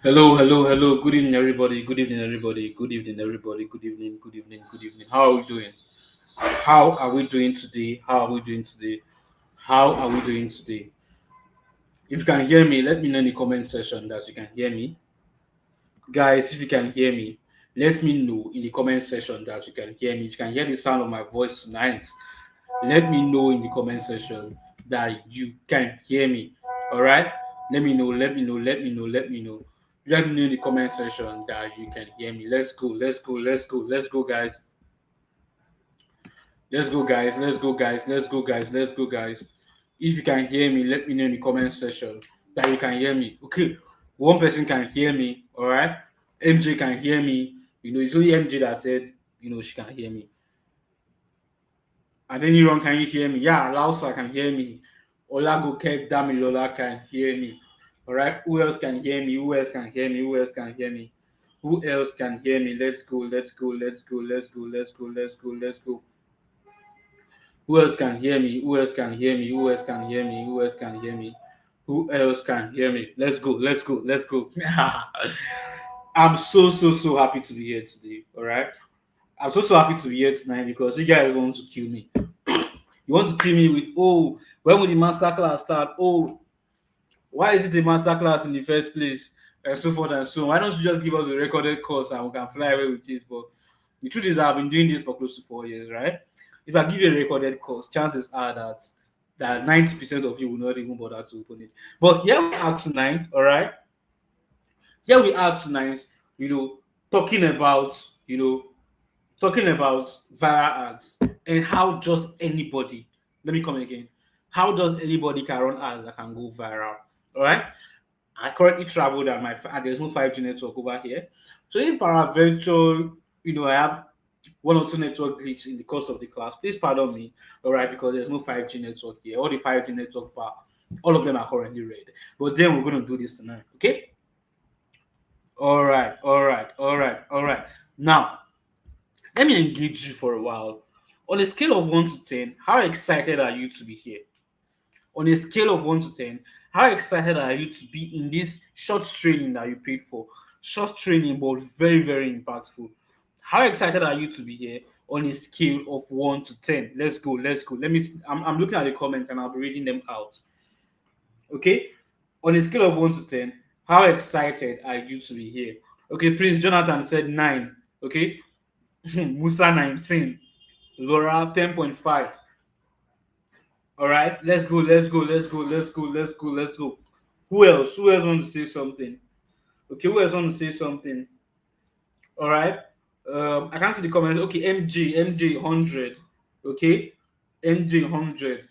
Hello, hello, hello. Good evening, everybody. Good evening, everybody. Good evening, everybody. Good evening, good evening, good evening. How are we doing? How are we doing today? How are we doing today? How are we doing today? If you can hear me, let me know in the comment section that you can hear me. Guys, if you can hear me, let me know in the comment section that you can hear me. If you can hear the sound of my voice tonight, let me know in the comment section that you can hear me. All right? Let me know, let me know, let me know, let me know. Let me know in the comment section that you can hear me. Let's go, let's go, let's go, let's go, guys. Let's go, guys. Let's go, guys. Let's go, guys. Let's go, guys. If you can hear me, let me know in the comment section that you can hear me. Okay, one person can hear me. All right, MJ can hear me. It's only MJ that said she can hear me. And then Iron, can you hear me? Yeah, Lausa can hear me. Olagoke Damilola can hear me. All right, who else can hear me? Who else can hear me? Who else can hear me? Who else can hear me? Let's go. Let's go. Let's go. Let's go. Let's go. Let's go. Let's go. Who else can hear me? Who else can hear me? Who else can hear me? Who else can hear me? Who else can hear me? Let's go. Let's go. Let's go. I'm so happy to be here today. All right. I'm so happy to be here tonight because you guys want to kill me. You want to kill me with, oh, when will the masterclass start? Oh, why is it a masterclass in the first place? And so forth and so on. Why don't you just give us a recorded course and we can fly away with it? But the truth is, I've been doing this for close to 4 years, right? If I give you a recorded course, chances are that 90% of you will not even bother to open it. But here we are tonight, all right? Here we are tonight, you know, talking about, you know, talking about viral ads and how just anybody, let me come again, how does anybody can run ads that can go viral? All right. I currently traveled and and there's no 5G network over here. So if paraventure, I have one or two network glitch in the course of the class, please pardon me, all right, because there's no 5G network here. All the 5G network bar, all of them are currently red. But then we're gonna do this tonight, okay? All right, all right, all right, all right. Now, let me engage you for a while. On a scale of 1 to 10, how excited are you to be here? On a scale of 1 to 10, how excited are you to be in this short training that you paid for? Short training, but very, very impactful. How excited are you to be here on a scale of 1 to 10? Let's go, let's go. I'm looking at the comments and I'll be reading them out. Okay? On a scale of 1 to 10, how excited are you to be here? Okay, Prince Jonathan said 9. Okay, Musa 19, Laura 10.5. All right, let's go, let's go, let's go, let's go, let's go, let's go. Who else? Who else want to say something? Okay, who else want to say something? All right. I can't see the comments. Okay, MJ 100. Okay, MJ 100.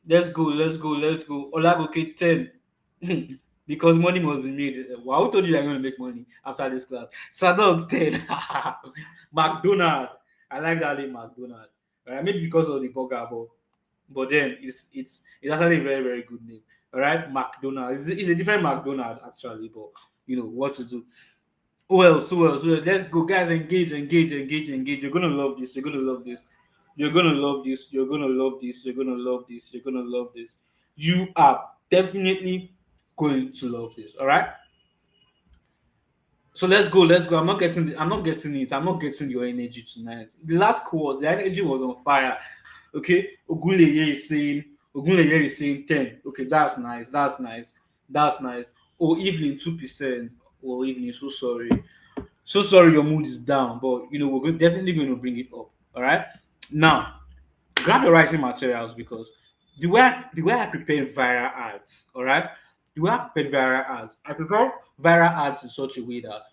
Let's go, let's go, let's go. Olagoke 10. Because money must be made. Wow, who told you I'm going to make money after this class? Sadok 10. McDonald. I like that name, McDonald. All right, maybe because of the burger, but then it's actually a very, very good name. All right, McDonald. It's a different McDonald actually, but you know what to do. Who else? Who else? Who else? Let's go, guys. Engage, engage, engage, engage. You're gonna love this. You're gonna love this. You're gonna love this. You're gonna love this. You're gonna love this. You're gonna love this. You are definitely going to love this. All right. So let's go. Let's go. I'm not getting it. I'm not getting your energy tonight. The last course, the energy was on fire. Okay. Ogunleye is saying 10. Okay, that's nice. That's nice. That's nice. Oh, evening 2%. Oh, evening. So sorry. So sorry your mood is down, but definitely going to bring it up. All right. Now, grab your writing materials because the way I prepare viral ads, all right, the way I prepare viral ads, I prepare viral ads in such a way that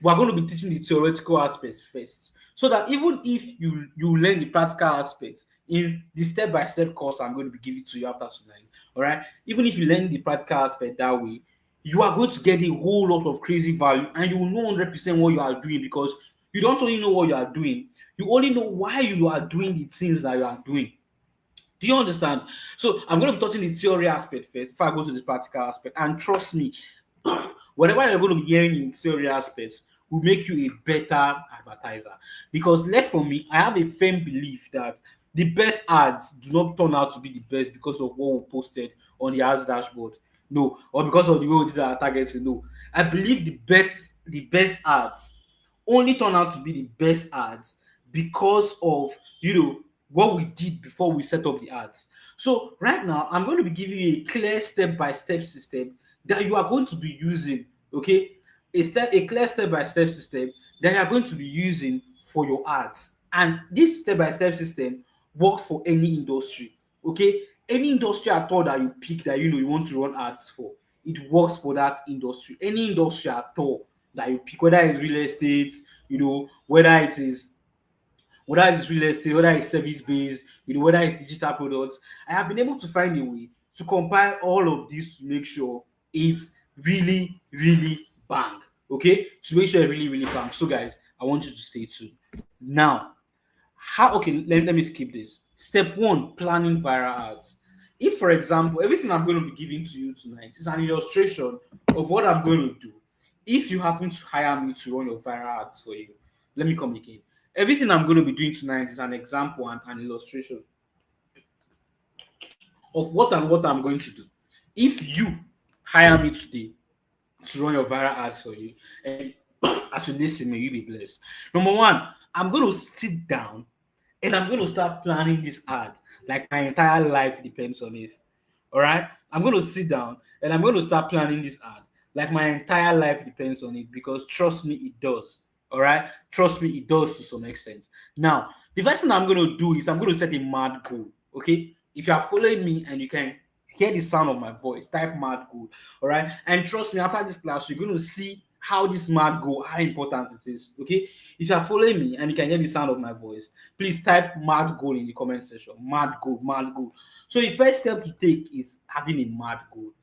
we're going to be teaching the theoretical aspects first, so that even if you learn the practical aspects in the step-by-step course I'm going to be giving to you after tonight, all right, even if you learn the practical aspect that way, you are going to get a whole lot of crazy value and you will know 100% what you are doing because you don't only know what you are doing, you only know why you are doing the things that you are doing. Do you understand? So I'm going to be touching the theory aspect first before I go to the practical aspect. And trust me, whatever you're going to be hearing in theory aspects will make you a better advertiser. Because left for me, I have a firm belief that the best ads do not turn out to be the best because of what we posted on the ads dashboard. No, or because of the way we did our targeting. No, I believe the best ads only turn out to be the best ads because of what we did before we set up the ads. So right now, I'm going to be giving you a clear step-by-step system that you are going to be using. Okay, a clear step-by-step system that you are going to be using for your ads, and this step-by-step system works for any industry. Okay, any industry at all that you pick that you want to run ads for, it works for that industry. Any industry at all that you pick, whether it's real estate, whether it's real estate, whether it's service based, whether it's digital products. I have been able to find a way to compile all of this to make sure it's really, really bang. Okay, to make sure it really, really bang. So, guys, I want you to stay tuned. Now, let me skip this. Step one, planning viral ads. If, for example, everything I'm going to be giving to you tonight is an illustration of what I'm going to do, if you happen to hire me to run your viral ads for you, let me come again. Everything I'm going to be doing tonight is an example and an illustration of what I'm going to do. If you hire me today to run your viral ads for you, and as you listen, may you be blessed. Number one, I'm going to sit down and I'm going to start planning this ad like my entire life depends on it. All right, I'm going to sit down and I'm going to start planning this ad like my entire life depends on it, because trust me, it does. All right, trust me, it does to some extent. Now, the first thing I'm going to do is I'm going to set a mad goal. Okay, if you are following me and you can hear the sound of my voice, type mad goal. All right, and trust me, after this class, you're going to see how this mad goal, how important it is. Okay, if you are following me and you can hear the sound of my voice, please type mad goal in the comment section. Mad goal, mad goal. So the first step to take is having a mad goal.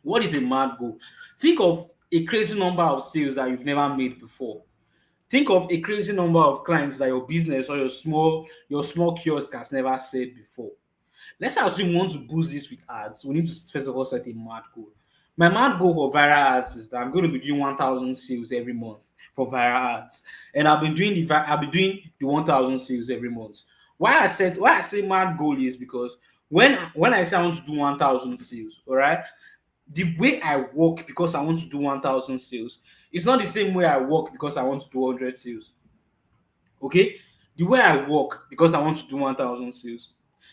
What is a mad goal? Think of a crazy number of sales that you've never made before. Think of a crazy number of clients that your business or your small kiosk has never said before. Let's assume we want to boost this with ads. We need to first of all set a mad goal. My mad goal for viral ads is that I'm going to be doing 1,000 sales every month for viral ads, and I'll be doing the 1,000 sales every month. Why I say mad goal is because when I say I want to do 1,000 sales, all right, the way I work because I want to do 1,000 sales, it's not the same way I work because I want to do 100 sales. Okay, the way I work because I want to do 1,000 sales,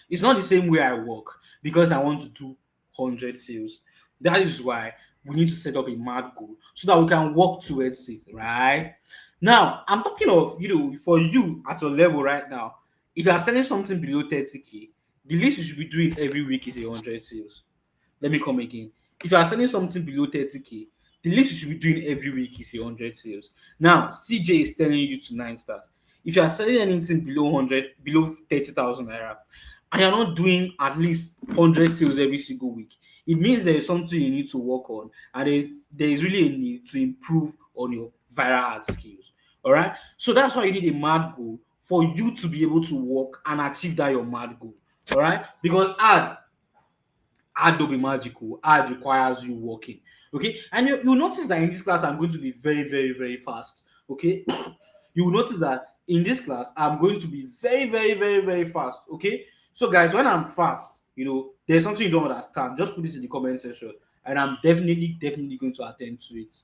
it's not the same way I work because I want to do 100 sales. That is why we need to set up a mad goal so that we can work towards it, right? Now, I'm talking of, for you at your level right now, if you are selling something below 30K, the least you should be doing every week is 100 sales. Let me come again. If you are selling something below 30K, the least you should be doing every week is 100 sales. Now, CJ is telling you tonight that if you are selling anything below 30,000 naira, and you're not doing at least 100 sales every single week, it means there is something you need to work on, and there is really a need to improve on your viral ad skills. All right, so that's why you need a mad goal for you to be able to work and achieve that your mad goal. All right, because ad don't be magical. Ad requires you working. Okay, and you notice that in this class I'm going to be very, very, very fast. Okay, you will notice that in this class I'm going to be very, very, very, very fast. Okay, so guys, when I'm fast, there's something you don't understand, just put it in the comment section, and I'm definitely, definitely going to attend to it.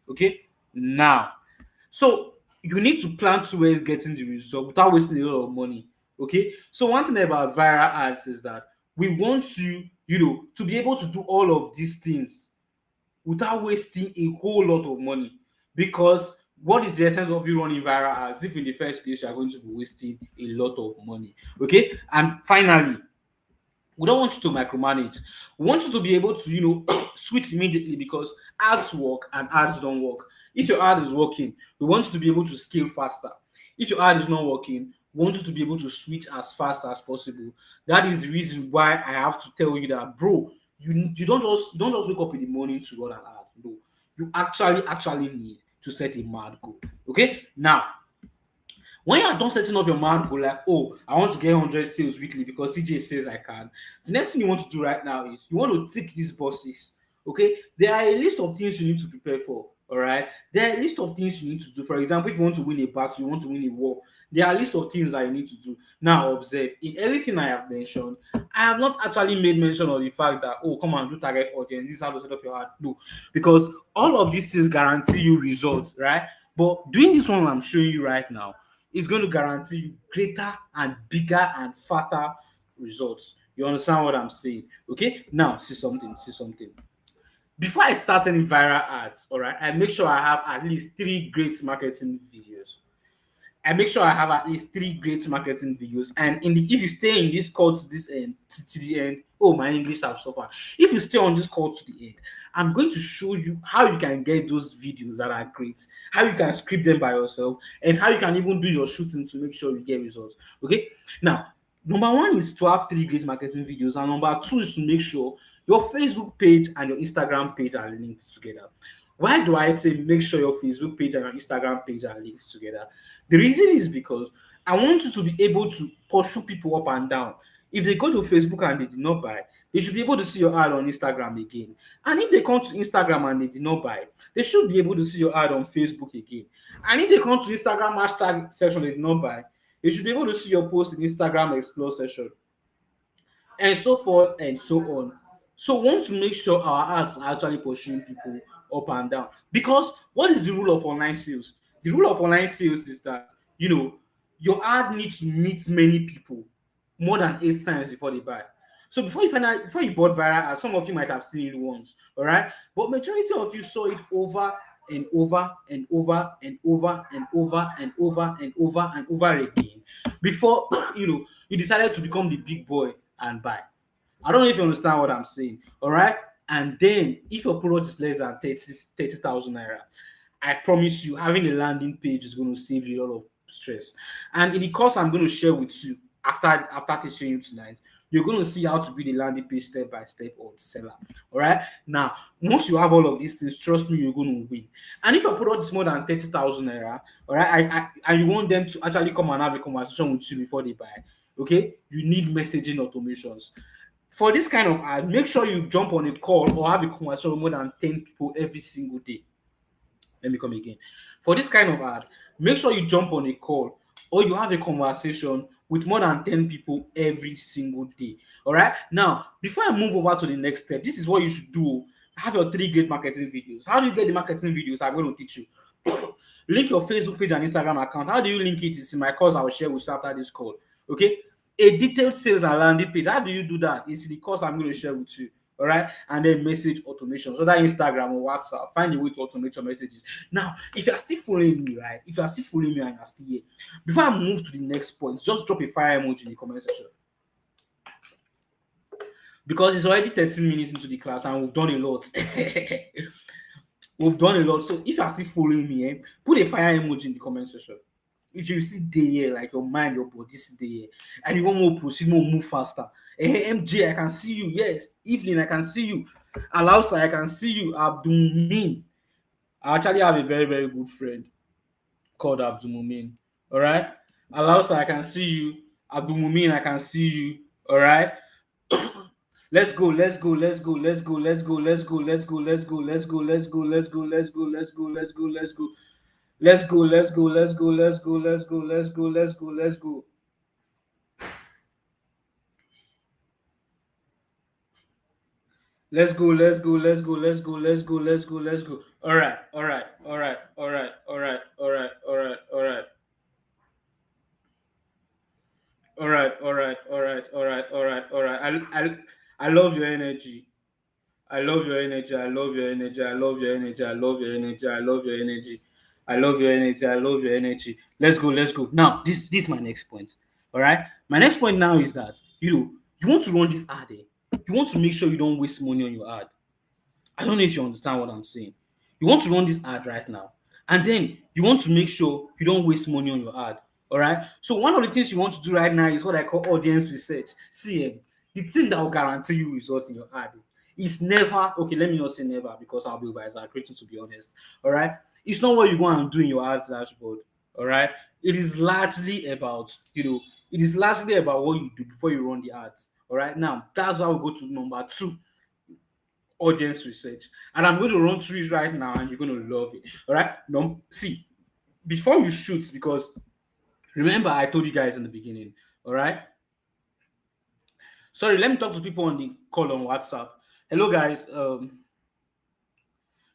Okay, now, so you need to plan towards getting the result without wasting a lot of money. Okay. So one thing about viral ads is that we want to be able to do all of these things without wasting a whole lot of money. Because what is the essence of you running viral ads if in the first place you are going to be wasting a lot of money? Okay. And finally, we don't want you to micromanage. We want you to be able to, switch immediately, because ads work and ads don't work. If your ad is working, we want you to be able to scale faster. If your ad is not working, we want you to be able to switch as fast as possible. That is the reason why I have to tell you that, bro, you don't just wake up in the morning to run an ad. No, you actually need to set a mad goal. Okay, now when you are done setting up your mad goal, like, oh, I want to get 100 sales weekly because CJ says I can, the next thing you want to do right now is you want to tick these boxes. Okay, there are a list of things you need to prepare for. All right, there are a list of things you need to do. For example, if you want to win a battle, you want to win a war, There are a list of things that you need to do. Now observe, in everything I have mentioned, I have not actually made mention of the fact that, oh, come and do target audience, this is how to set up your ad. No, because all of these things guarantee you results, right? But doing this one I'm showing you right now is going to guarantee you greater and bigger and fatter results. You understand what I'm saying? Okay, now see something. Before I start any viral ads, all right, I make sure I have at least three great marketing videos. I make sure I have at least three great marketing videos. And if you stay in this call to this end, to the end, oh, my English have suffered. If you stay on this call to the end, I'm going to show you how you can get those videos that are great, how you can script them by yourself, and how you can even do your shooting to make sure you get results. Okay. Now, number one is to have three great marketing videos, and number two is to make sure your Facebook page and your Instagram page are linked together. Why do I say make sure your Facebook page and your Instagram page are linked together? The reason is because I want you to be able to pursue people up and down. If they go to Facebook and they did not buy, they should be able to see your ad on Instagram again. And if they come to Instagram and they did not buy, they should be able to see your ad on Facebook again. And if they come to Instagram hashtag section they did not buy, they should be able to see your post in Instagram Explore session, and so forth and so on. So we want to make sure our ads are actually pursuing people up and down. Because what is the rule of online sales? The rule of online sales is that, your ad needs to meet many people more than 8 times before they buy. So before you bought viral ads, some of you might have seen it once, all right? But majority of you saw it over and over and over and over and over and over and over and over again before you decided to become the big boy and buy. I don't know if you understand what I'm saying. All right. And then if your product is less than 30,000 naira, I promise you, having a landing page is going to save you a lot of stress. And in the course I'm going to share with you after teaching you tonight, you're going to see how to build a landing page step by step on seller. All right. Now, once you have all of these things, trust me, you're going to win. And if your product is more than 30,000 naira, all right, and you want them to actually come and have a conversation with you before they buy, okay, you need messaging automations. For this kind of ad, make sure you jump on a call or have a conversation with more than 10 people every single day. Let me come again. For this kind of ad, make sure you jump on a call or you have a conversation with more than 10 people every single day. All right. Now, before I move over to the next step, this is what you should do. Have your three great marketing videos. How do you get the marketing videos? I'm going to teach you. Link your Facebook page and Instagram account. How do you link it? It's in my course I will share with you after this call. Okay. A detailed sales and landing page. How do you do that? It's the course I'm going to share with you. All right. And then message automation, whether Instagram or WhatsApp. Find a way to automate your messages. Now, if you're still following me, right? If you're still following me and you're still here, before I move to the next point, just drop a fire emoji in the comment section. Because it's already 13 minutes into the class and we've done a lot. We've done a lot. So if you're still following me, put a fire emoji in the comment section. If you see there, like your mind, your body is there, and you want more proceed, more move faster. Hey, MJ, I can see you. Yes, Evelyn, I can see you. Alausa, I can see you. Abdulmumin. I actually have a very, very good friend called Abdulmumin. All right. Alausa, I can see you. Abdulmumin, I can see you. All right. Let's go, let's go, let's go, let's go, let's go, let's go, let's go, let's go, let's go, let's go, let's go, let's go, let's go, let's go, let's go. Let's go, let's go, let's go, let's go, let's go, let's go, let's go, let's go. Let's go, let's go, let's go, let's go, let's go, let's go, let's go. All right, all right, all right, all right, all right, all right, all right, all right. All right, all right, all right, all right, all right, all right. I love your energy. I love your energy. I love your energy. I love your energy. I love your energy. I love your energy. I love your energy. I love your energy. Let's go. Let's go. Now, this is my next point. All right. My next point now is that you want to run this ad. You want to make sure you don't waste money on your ad. I don't know if you understand what I'm saying. You want to run this ad right now, and then you want to make sure you don't waste money on your ad. All right. So one of the things you want to do right now is what I call audience research. See, the thing that will guarantee you results in your ad is never, okay, let me not say never because I'll be exaggerating, to be honest. All right. It's not what you go and do in your ads dashboard. All right. It is largely about, it is largely about what you do before you run the ads. All right. Now, that's why we go to number two, audience research. And I'm going to run through it right now and you're going to love it. All right. No, see, before you shoot, because Remember, I told you guys in the beginning. All right. Sorry, let me talk to people on the call on WhatsApp. Hello, guys.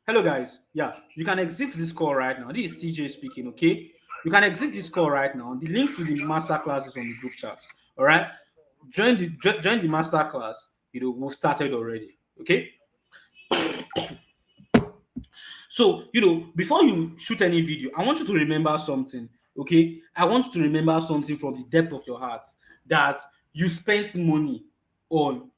Hello, guys. Yeah, you can exit this call right now. This is CJ speaking. Okay, you can exit this call right now. The link to the master class is on the group chat. All right, join the master class. We've started already. Okay. So, before you shoot any video, I want you to remember something. Okay, I want you to remember something from the depth of your heart, that you are spending money on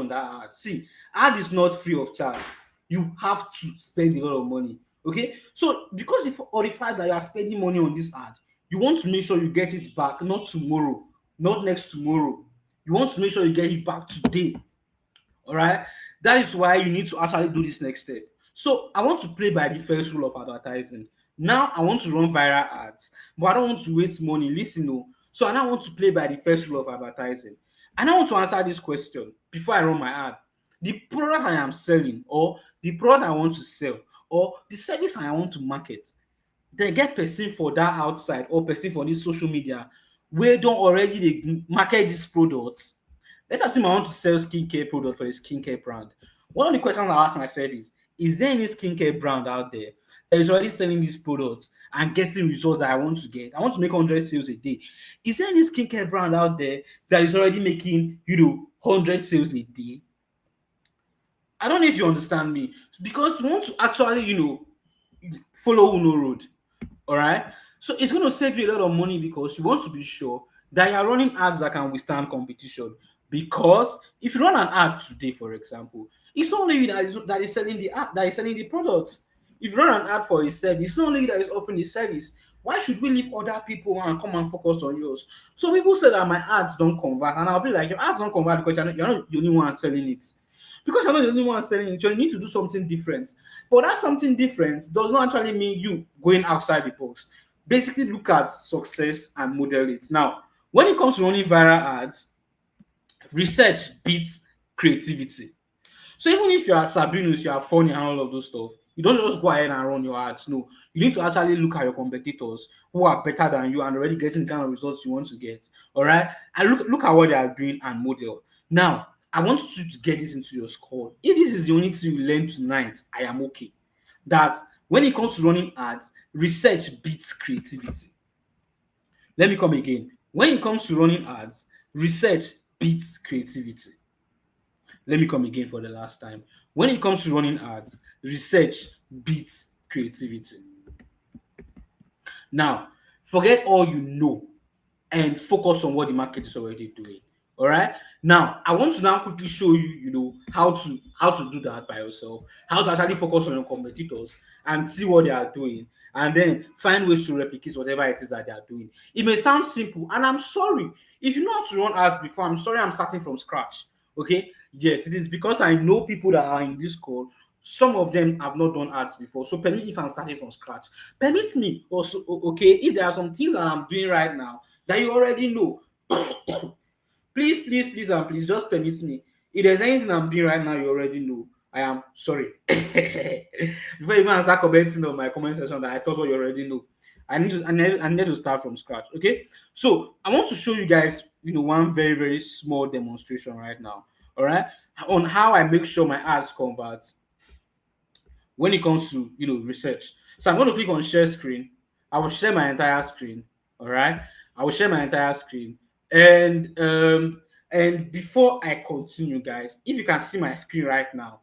that ad. See, ad is not free of charge. You have to spend a lot of money. Okay, so because of the fact that you are spending money on this ad, you want to make sure you get it back, not tomorrow, not next tomorrow. You want to make sure you get it back today. All right, that is why you need to actually do this next step. So I want to play by the first rule of advertising. Now I want to run viral ads, but I don't want to waste money. Listen, oh. So I now want to play by the first rule of advertising. And I want to answer this question before I run my ad. The product I am selling, or the product I want to sell, or the service I want to market, they get person for that outside, or person for this social media wey don already dey market this product. Let's assume I want to sell skincare product for a skincare brand. One of the questions I ask myself is there any skincare brand out there that is already selling these products and getting results that I want to get? I want to make 100 sales a day. Is there any skincare brand out there that is already making, 100 sales a day? I don't know if you understand me. Because you want to actually, follow Uno road. All right. So it's going to save you a lot of money because you want to be sure that you're running ads that can withstand competition. Because if you run an ad today, for example, it's not only you that is selling the ad, that is selling the products. If you run an ad for a service, it's not only you that is offering the service. Why should we leave other people and come and focus on yours? So people say that my ads don't convert, and I'll be like, your ads don't convert because you're not the only one selling it. Because you're not the only one selling it, you need to do something different. But that something different does not actually mean you going outside the box. Basically, look at success and model it. Now, when it comes to running viral ads, research beats creativity. So even if you are Sabinus, you are funny and all of those stuff, you don't just go ahead and run your ads. No, you need to actually look at your competitors who are better than you and already getting the kind of results you want to get. All right, and look at what they are doing and model. Now, I want you to get this into your score. If this is the only thing you learn tonight, I am okay. That when it comes to running ads, research beats creativity. Let me come again. When it comes to running ads, research beats creativity. Let me come again for the last time. When it comes to running ads, research beats creativity. Now, forget all you know and focus on what the market is already doing. All right. Now, I want to now quickly show you, how to do that by yourself, how to actually focus on your competitors and see what they are doing, and then find ways to replicate whatever it is that they are doing. It may sound simple, and I'm sorry if you know how to run ads before. I'm sorry, I'm starting from scratch. Okay. Yes, it is because I know people that are in this call. Some of them have not done ads before, so permit if I'm starting from scratch. Permit me also, okay, if there are some things that I'm doing right now that you already know. Please, please, please, and please just permit me. If there's anything I'm doing right now, you already know. I am sorry. Before you even start commenting on my comment section that I thought what you already know. I need to start from scratch. Okay. So I want to show you guys, one very, very small demonstration right now. All right. On how I make sure my ads convert when it comes to research. So I'm going to click on share screen. I will share my entire screen. All right, I will share my entire screen, and before I continue, guys, if you can see my screen right now,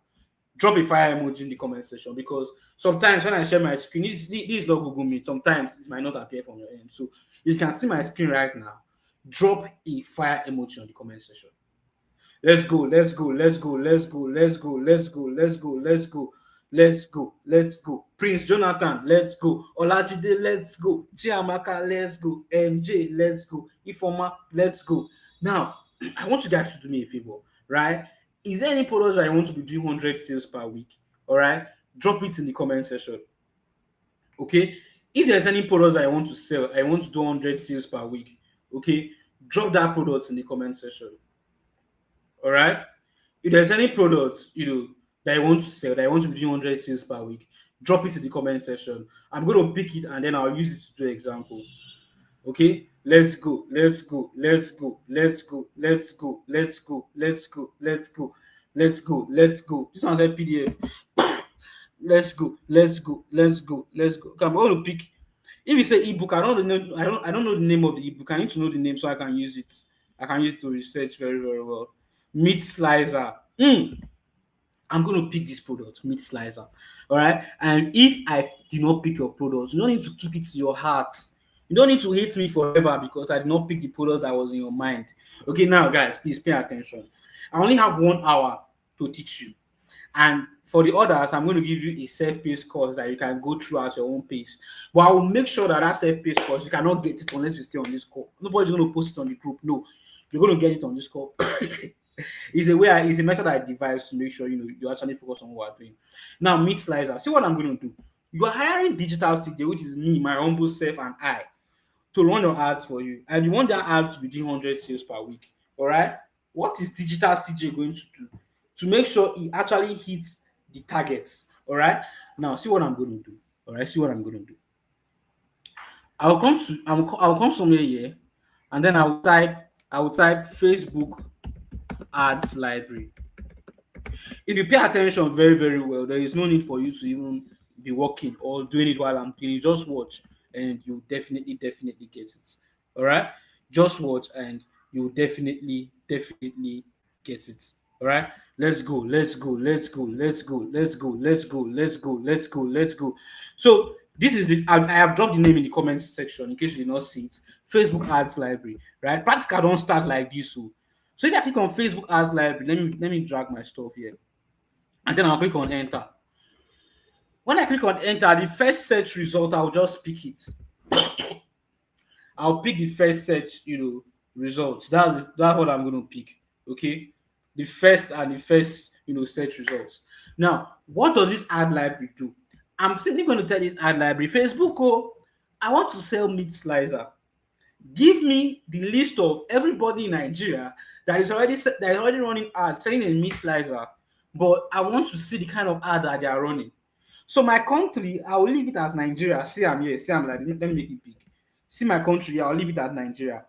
drop a fire emoji in the comment section, because sometimes when I share my screen, this is not Google Meet. Sometimes it might not appear from your end. So if you can see my screen right now, drop a fire emoji on the comment section. Let's go, let's go, let's go, let's go, let's go, let's go, let's go, let's go, let's go, let's go. Prince Jonathan, let's go. Olajide, let's go. Chiamaka, let's go. MJ, let's go. Ifoma, let's go. Now, I want you guys to do me a favor, right? Is there any products that I want to be doing 100 sales per week? All right, drop it in the comment section. Okay, if there's any products that I want to sell, I want to do 100 sales per week. Okay, drop that product in the comment section. All right. If there's any product, that I want to sell, that I want to be doing 100 sales per week, drop it in the comment section. I'm going to pick it and then I'll use it to do an example. Okay, let's go, let's go, let's go, let's go, let's go, let's go, let's go, let's go, let's go, let's go. This one said PDF. Let's go, let's go, let's go, let's go. Okay, I'm going to pick. If you say ebook, I don't know the name of the ebook. I need to know the name so I can use it. I can use it to research very, very well. Meat slicer. I'm going to pick this product, meat slicer. All right. And if I do not pick your product, you don't need to keep it to your heart. You don't need to hate me forever because I did not pick the product that was in your mind. Okay, now, guys, please pay attention. I only have 1 hour to teach you. And for the others, I'm going to give you a self-paced course that you can go through at your own pace. But I will make sure that that self-paced course, you cannot get it unless you stay on this call. Nobody's going to post it on the group. No, you're going to get it on this call. It's a method I devised to make sure you actually focus on what we're doing. Now, meat slicer. See what I'm going to do. You are hiring digital CJ, which is me, my humble self, and I, to run your ads for you. And you want that ad to be doing 100 sales per week. All right. What is digital CJ going to do to make sure it actually hits the targets? All right. Now, see what I'm going to do. All right. See what I'm going to do. I'll come somewhere here, and then I will type Facebook ads library. If you pay attention very, very well, there is no need for you to even be working or doing it while I'm doing it. Just watch and you definitely get it. All right. Just watch and you definitely get it. All right. Let's go. Let's go. Let's go. Let's go. Let's go. Let's go. Let's go. Let's go. Let's go. So this is I have dropped the name in the comments section in case you did not see it. Facebook ads library. Right. Practical don't start like this. So if I click on Facebook ads library, let me drag my stuff here. And then I'll click on enter. When I click on enter, the first search result, I'll just pick it. I'll pick the first search, result. That's what I'm going to pick. Okay, the first search results. Now, what does this ad library do? I'm simply going to tell this ad library, Facebook, I want to sell meat slicer. Give me the list of everybody in Nigeria that is already running ads selling a meat slicer, but I want to see the kind of ad that they are running. So my country, I will leave it as Nigeria. See, I'm here. See, I'm like, let me make it big. See my country, I'll leave it at Nigeria.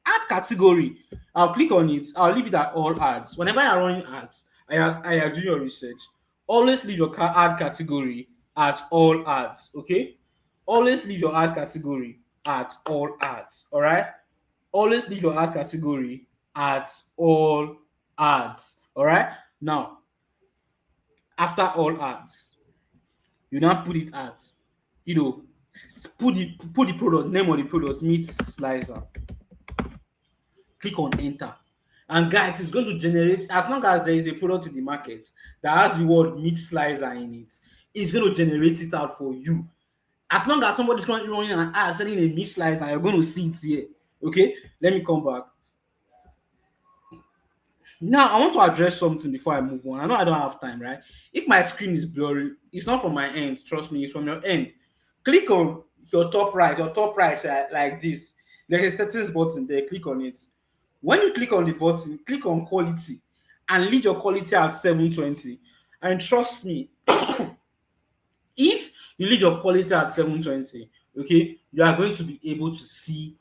Ad category, I'll click on it. I'll leave it at all ads. Whenever you're running ads, I do your research. Always leave your ad category at all ads. Okay. Always leave your ad category at all ads. All right. Always leave your ad category at all ads. All right. Now, after all ads, you now put it at, put the product name of the product, meat slicer. Click on enter. And guys, it's going to generate, as long as there is a product in the market that has the word meat slicer in it, it's going to generate it out for you. As long as somebody's currently running an ad selling a meat slicer, you're going to see it here. Okay, let me come back. Now, I want to address something before I move on. I know I don't have time, right? If my screen is blurry, it's not from my end. Trust me, it's from your end. Click on your top right like this. There's a settings button there. Click on it. When you click on the button, click on quality and leave your quality at 720. And trust me, if you leave your quality at 720, okay, you are going to be able to see,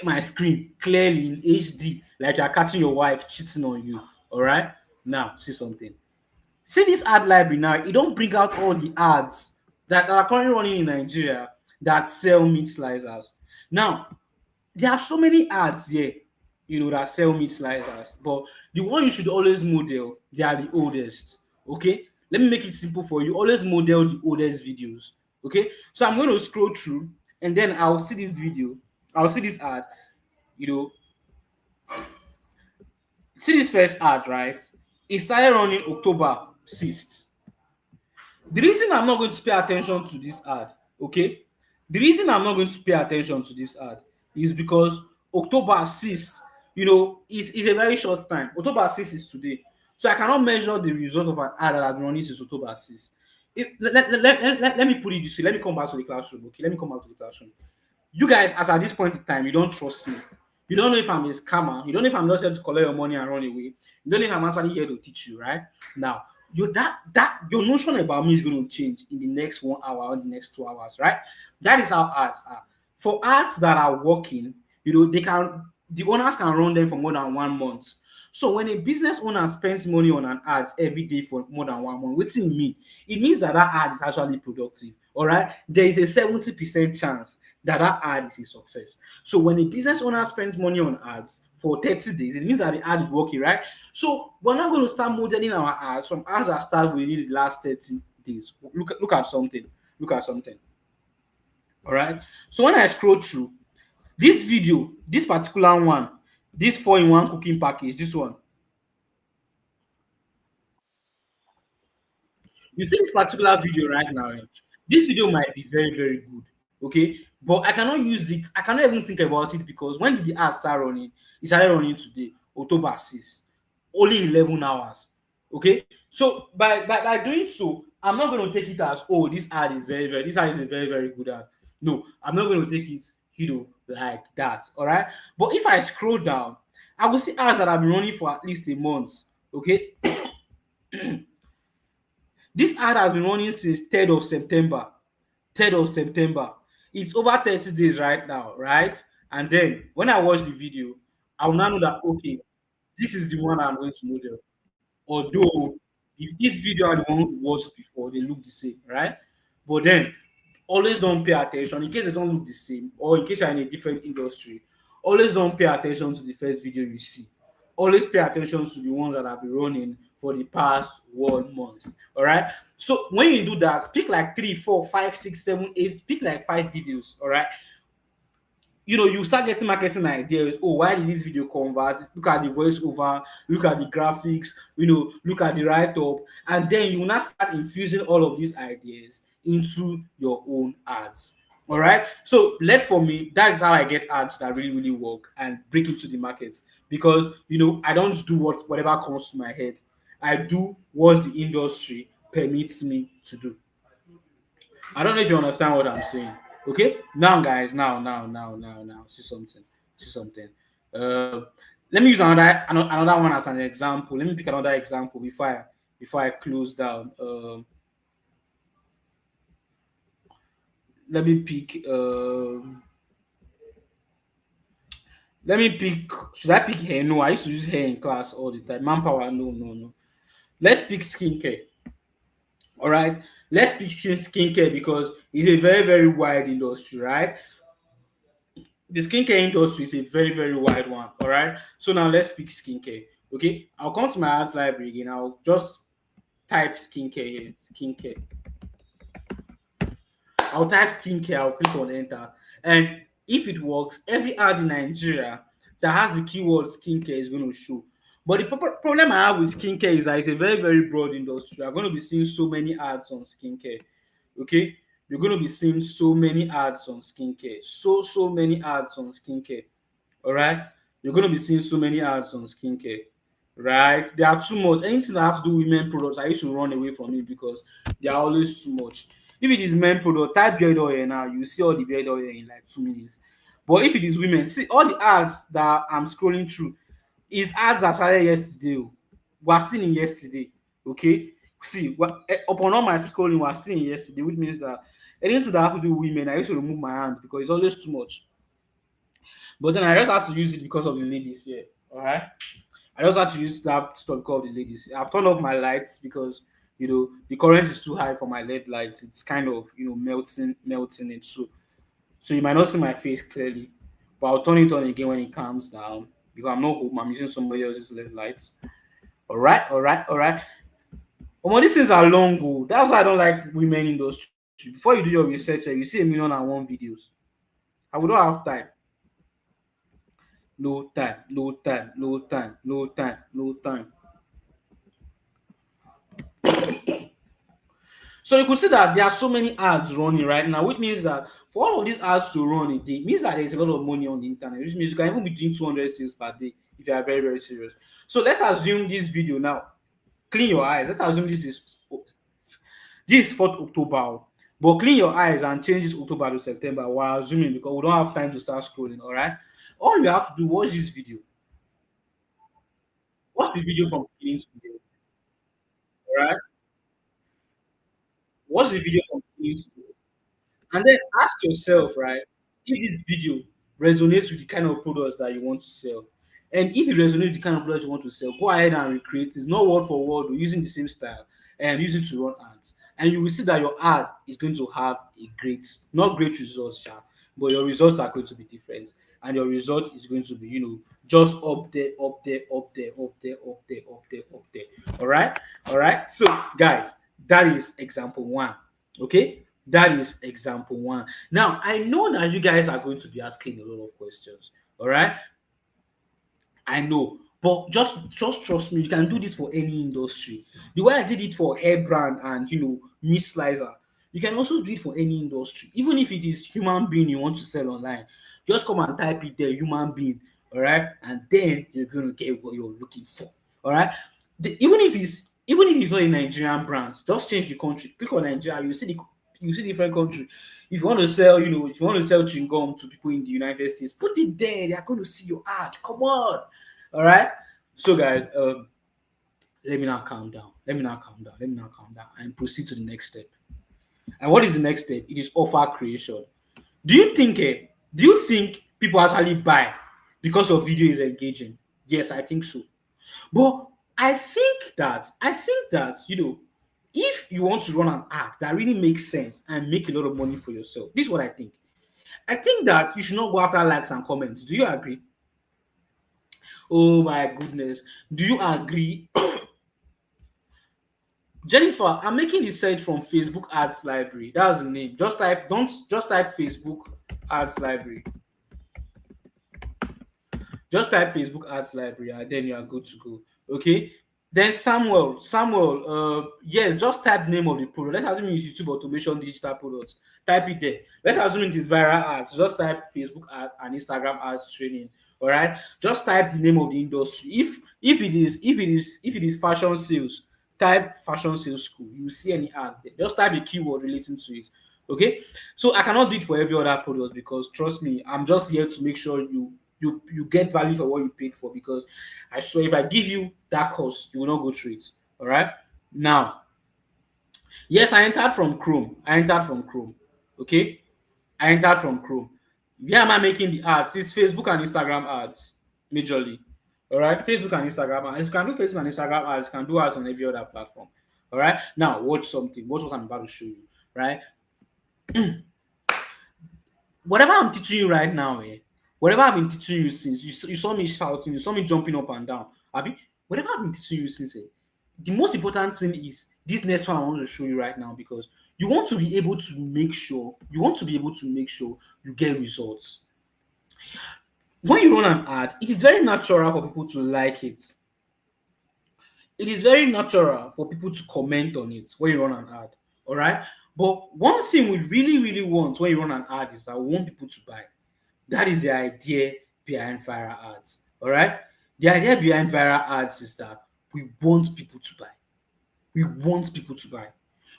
my screen clearly in HD, like you're catching your wife cheating on you. All right. Now, see something. See this ad library now. It don't bring out all the ads that are currently running in Nigeria that sell meat slicers. Now, there are so many ads here, that sell meat slicers, but the one you should always model, they are the oldest. Okay. Let me make it simple for you. Always model the oldest videos. Okay. So I'm going to scroll through, and then I'll see this video. I'll see this ad. See this first ad, right? It started running October 6th. The reason I'm not going to pay attention to this ad, okay? The reason I'm not going to pay attention to this ad is because October 6th, is a very short time. October 6th is today. So I cannot measure the result of an ad that I've been running since October 6th. Let me put it this way. Let me come back to the classroom, okay? Let me come back to the classroom. You guys, as at this point in time, you don't trust me. You don't know if I'm a scammer. You don't know if I'm just here to collect your money and run away. You don't know if I'm actually here to teach you, right? Now, your notion about me is going to change in the next 1 hour or the next 2 hours, right? That is how ads are. For ads that are working, the owners can run them for more than 1 month. So when a business owner spends money on an ads every day for more than 1 month, wetin e mean? E means that that ad is actually productive. All right, there is a 70% chance that that ad is a success. So when a business owner spends money on ads for 30 days, it means that the ad is working, right? So we're not going to start modeling our ads from ads that start within the last 30 days. Look at something. Look at something. All right. So when I scroll through this video, this particular one, this 4-in-1 cooking package, this one, you see this particular video right now, this video might be very, very good. Okay. But I cannot use it. I cannot even think about it because when did the ad start running? It started running today, October 6th, only 11 hours. Okay. So by doing so, I'm not going to take it as, oh, this ad is a very, very good ad. No, I'm not going to take it, like that. All right. But if I scroll down, I will see ads that have been running for at least a month. Okay. This ad has been running since 3rd of September. 3rd of September. It's over 30 days right now, right? And then when I watch the video, I will now know that, okay, this is the one I'm going to model. Although this video and the one we watched before, they look the same, right? But then always don't pay attention in case they don't look the same, or in case you're in a different industry. Always don't pay attention to the first video you see. Always pay attention to the ones that have been running for the past 1 month. All right. So when you do that, pick like 3, 4, 5, 6, 7, 8, pick like 5 videos. All right. You start getting marketing ideas. Oh, why did this video convert? Look at the voiceover, look at the graphics, look at the write-up, and then you will now start infusing all of these ideas into your own ads. All right. So let for me, that is how I get ads that really, really work and break into the market. Because I don't do whatever comes to my head. I do what the industry permits me to do. I don't know if you understand what I'm saying. Okay, now guys, now, see something, see something. Uh, Let me use another one as an example. Let me pick another example before I close down. Let me pick. Let me pick. Should I pick hair? No, I used to use hair in class all the time. Manpower, no, no, no. Let's pick skincare. All right, let's pick skincare because it's a very, very wide industry, right? The skincare industry is a very, very wide one. All right. So now let's pick skincare. Okay. I'll come to my arts library again. I'll just type skincare here. Skincare. I'll type skincare. I'll click on enter. And if it works, every ad in Nigeria that has the keyword skincare is going to show. But the problem I have with skincare is that it's a very, very broad industry. You're going to be seeing so many ads on skincare. Okay. You're going to be seeing so many ads on skincare. So many ads on skincare. All right, you're going to be seeing so many ads on skincare, right? They are too much. Anything that have to do with men products, I used to run away from it because they are always too much. If it is men product, type beard oil now, you see all the beard oil in like 2 minutes. But if it is women, see all the ads that I'm scrolling through is ads that started yesterday. Oh. We're still in yesterday. Okay. See, upon all my scrolling, we're still in yesterday, which means that anything that have to do with women, I used to remove my hand because it's always too much. But then I just had to use it because of the ladies here. All right. I just had to use that stuff because of the ladies. I've turned off my lights because the current is too high for my LED lights. It's kind of melting it. So you might not see my face clearly, but I'll turn it on again when it calms down because I'm not home. I'm using somebody else's LED lights. All right, all right, all right. Well, these things are long go. That's why I don't like women industry. Before you do your research, you see 1,000,001 videos. I would not have time. No time, no time, no time, no time, no time. So you could see that there are so many ads running right now, which means that for all of these ads to run a day, it means that there's a lot of money on the internet, which means you can even be doing 200 sales per day if you are very, very serious. So let's assume this video now. Clean your eyes. Let's assume this is 4th October. But clean your eyes and change this October to September while assuming because we don't have time to start scrolling. All right. All you have to do watch this video. Watch the video from beginning to the end. All right. Watch the video from beginning to the end. And then ask yourself, right? if this video resonates with the kind of products that you want to sell, and if it resonates with the kind of products you want to sell, go ahead and recreate it, not word for word or using the same style, and use it to run ads. And you will see that your ad is going to have a great, not great results, sha, but your results are going to be different. And your result is going to be, just up there, up there, up there, up there, up there, up there, up there. All right. All right. So, guys, that is example one. Okay. That is example one. Now, I know that you guys are going to be asking a lot of questions. All right. I know, but just trust me. You can do this for any industry. The way I did it for hair brand and meat slicer, you can also do it for any industry. Even if it is human being you want to sell online, just come and type it there, human being. All right, and then you're going to get what you're looking for. All right, even if it's not a Nigerian brand, just change the country. Click on Nigeria, you see different country. If you want to sell, if you want to sell chewing gum to people in the United States, put it there. They are going to see your ad. Come on. All right. So, guys, let me now calm down. Let me now calm down. Let me now calm down and proceed to the next step. And what is the next step? It is offer creation. Do you think? Do you think people actually buy because of video is engaging? Yes, I think so. But I think that if you want to run an ad that really makes sense and make a lot of money for yourself, this is what I think. I think that you should not go after likes and comments. Do you agree? Oh my goodness. Do you agree? Jennifer, I'm making the search from Facebook Ads Library. That's the name. Don't just type Facebook Ads Library. Just type Facebook Ads Library and then you are good to go. Okay. Then Samuel, yes, just type name of the product. Let's assume it's YouTube automation digital products. Type it there. Let's assume it is viral ads. Just type Facebook ad and Instagram ads training. All right. Just type the name of the industry. If it is fashion sales, type fashion sales school. You see any ad there. Just type a keyword relating to it. Okay. So I cannot do it for every other product because trust me, I'm just here to make sure you get value for what you paid for, because I swear if I give you that course, you will not go through it. All right. Now, yes, I entered from Chrome. I entered from Chrome. Okay. I entered from Chrome. Where am I making the ads? It's Facebook and Instagram ads majorly. All right. Facebook and Instagram ads. You can do Facebook and Instagram ads. You can do ads on every other platform. All right. Now, watch something. Watch what I'm about to show you. Right. Whatever I'm teaching you right now, whatever I've been teaching you since you saw me shouting, you saw me jumping up and down. Abi, whatever I've been teaching you since, the most important thing is this next one I want to show you right now, because you want to be able to make sure you get results. When you run an ad, it is very natural for people to like it. It is very natural for people to comment on it when you run an ad. All right. But one thing we really, really want when you run an ad is that we want people to buy. That is the idea behind viral ads. All right. The idea behind viral ads is that we want people to buy. We want people to buy.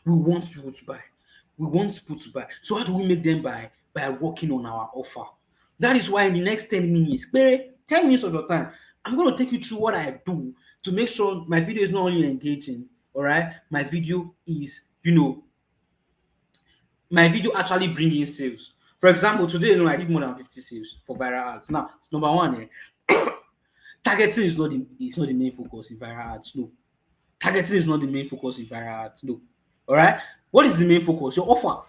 We want people to buy. We want people to buy. So how do we make them buy? By working on our offer. That is why in the next 10 minutes, 10 minutes of your time, I'm going to take you through what I do to make sure my video is not only engaging, all right? My video is, my video actually bringing sales. For example, today, I did more than 50 sales for viral ads. Now, number one, targeting is not the main focus in viral ads. No. Targeting is not the main focus in viral ads. No. All right. What is the main focus? Your offer.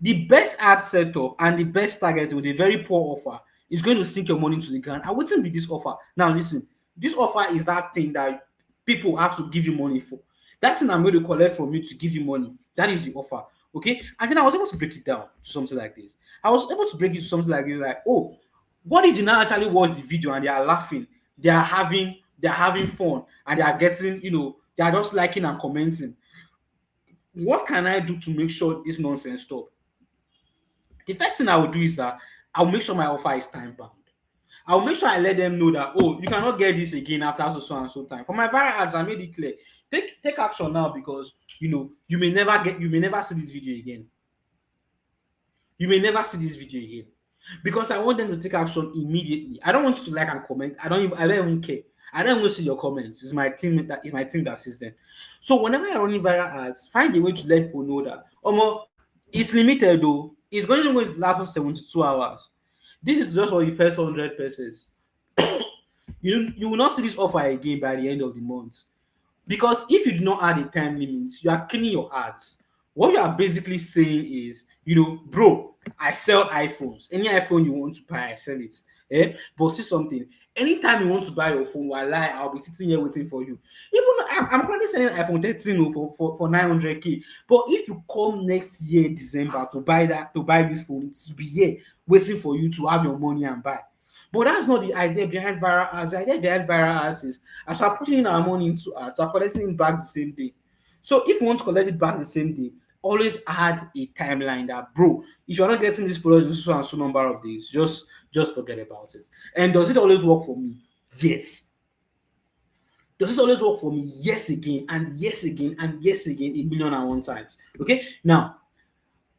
The best ad setup and the best target with a very poor offer is going to sink your money to the ground. I wouldn't be this offer. Now, listen, this offer is that thing that people have to give you money for. That thing I'm going to collect from you to give you money. That is the offer. Okay. And then I was able to break it down to something like this. I was able to break it to something like this, like, oh, what if they now actually watch the video and they are laughing, they are having fun, and they are getting, they are just liking and commenting. What can I do to make sure this nonsense stop? The first thing I will do is that I'll make sure my offer is time bound. I'll make sure I let them know that, oh, you cannot get this again after so and so time. For my viral ads, I made it clear. Take action now, because you may never see this video again. You may never see this video again. Because I want them to take action immediately. I don't want you to like and comment. I don't even care. I don't even see your comments. It's my team that sees them. So whenever you're running viral ads, find a way to let people know that it's limited though. It's going to last for 72 hours. This is just for the first 100 persons. You will not see this offer again by the end of the month. Because if you do not add a time limit, you are killing your ads. What you are basically saying is, bro, I sell iPhones. Any iPhone you want to buy, I sell it. But see something. Anytime you want to buy your phone, I'll be sitting here waiting for you. Even though I'm currently selling iPhone 13 for 900k. But if you come next year December to buy this phone, it will be here waiting for you to have your money and buy. But that's not the idea behind viral ads. The idea behind viral ads is, as we're putting in our money into ads, we're collecting it back the same day. So if you want to collect it back the same day, always add a timeline that, bro, if you're not getting this product in so and so number of days, just forget about it. And does it always work for me? Yes. Does it always work for me? Yes again, and yes again, and yes again, 1,000,001 times. Okay? Now,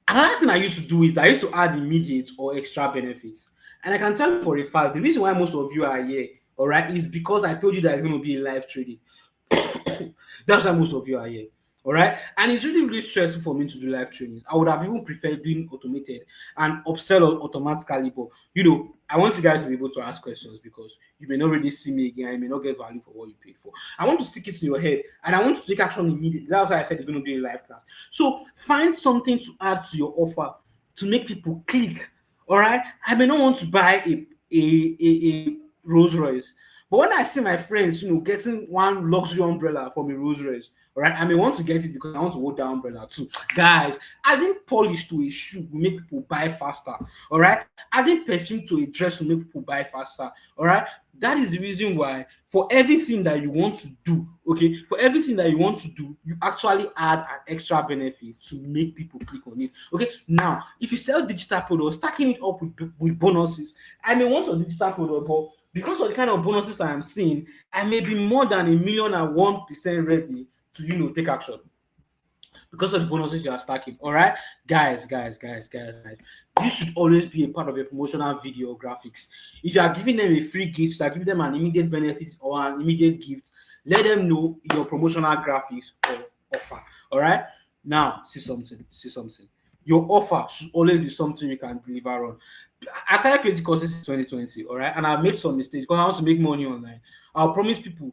another thing I used to do is I used to add immediate or extra benefits. And I can tell you for a fact, the reason why most of you are here, all right, is because I told you that it's going to be a live trading. That's why most of you are here. All right. And it's really, really stressful for me to do live trainings. I would have even preferred doing automated and upsell automatically. But, I want you guys to be able to ask questions because you may not really see me again. I may not get value for what you paid for. I want to stick it in your head and I want to take action immediately. That's why I said it's going to be a live class. So find something to add to your offer to make people click. All right. I may not want to buy a Rolls Royce. But when I see my friends, getting one luxury umbrella from a Rolls Royce, all right, I may want to get it because I want to hold that umbrella too. Guys, adding polish to a shoe will make people buy faster. All right, adding perfume to a dress will make people buy faster. All right, that is the reason why for everything that you want to do, okay, for everything that you want to do, you actually add an extra benefit to make people click on it. Okay, now if you sell digital products, stacking it up with bonuses, I may want a digital product, but because of the kind of bonuses I am seeing, I may be more than 1,001% ready to take action because of the bonuses you are stacking. All right, guys. This should always be a part of your promotional video graphics. If you are giving them a free gift, you are giving them an immediate benefit or an immediate gift, let them know your promotional graphics or offer. All right. Now, see something. Your offer should always be something you can deliver on. I started creating courses in 2020, all right, and I've made some mistakes because I want to make money online. I'll promise people,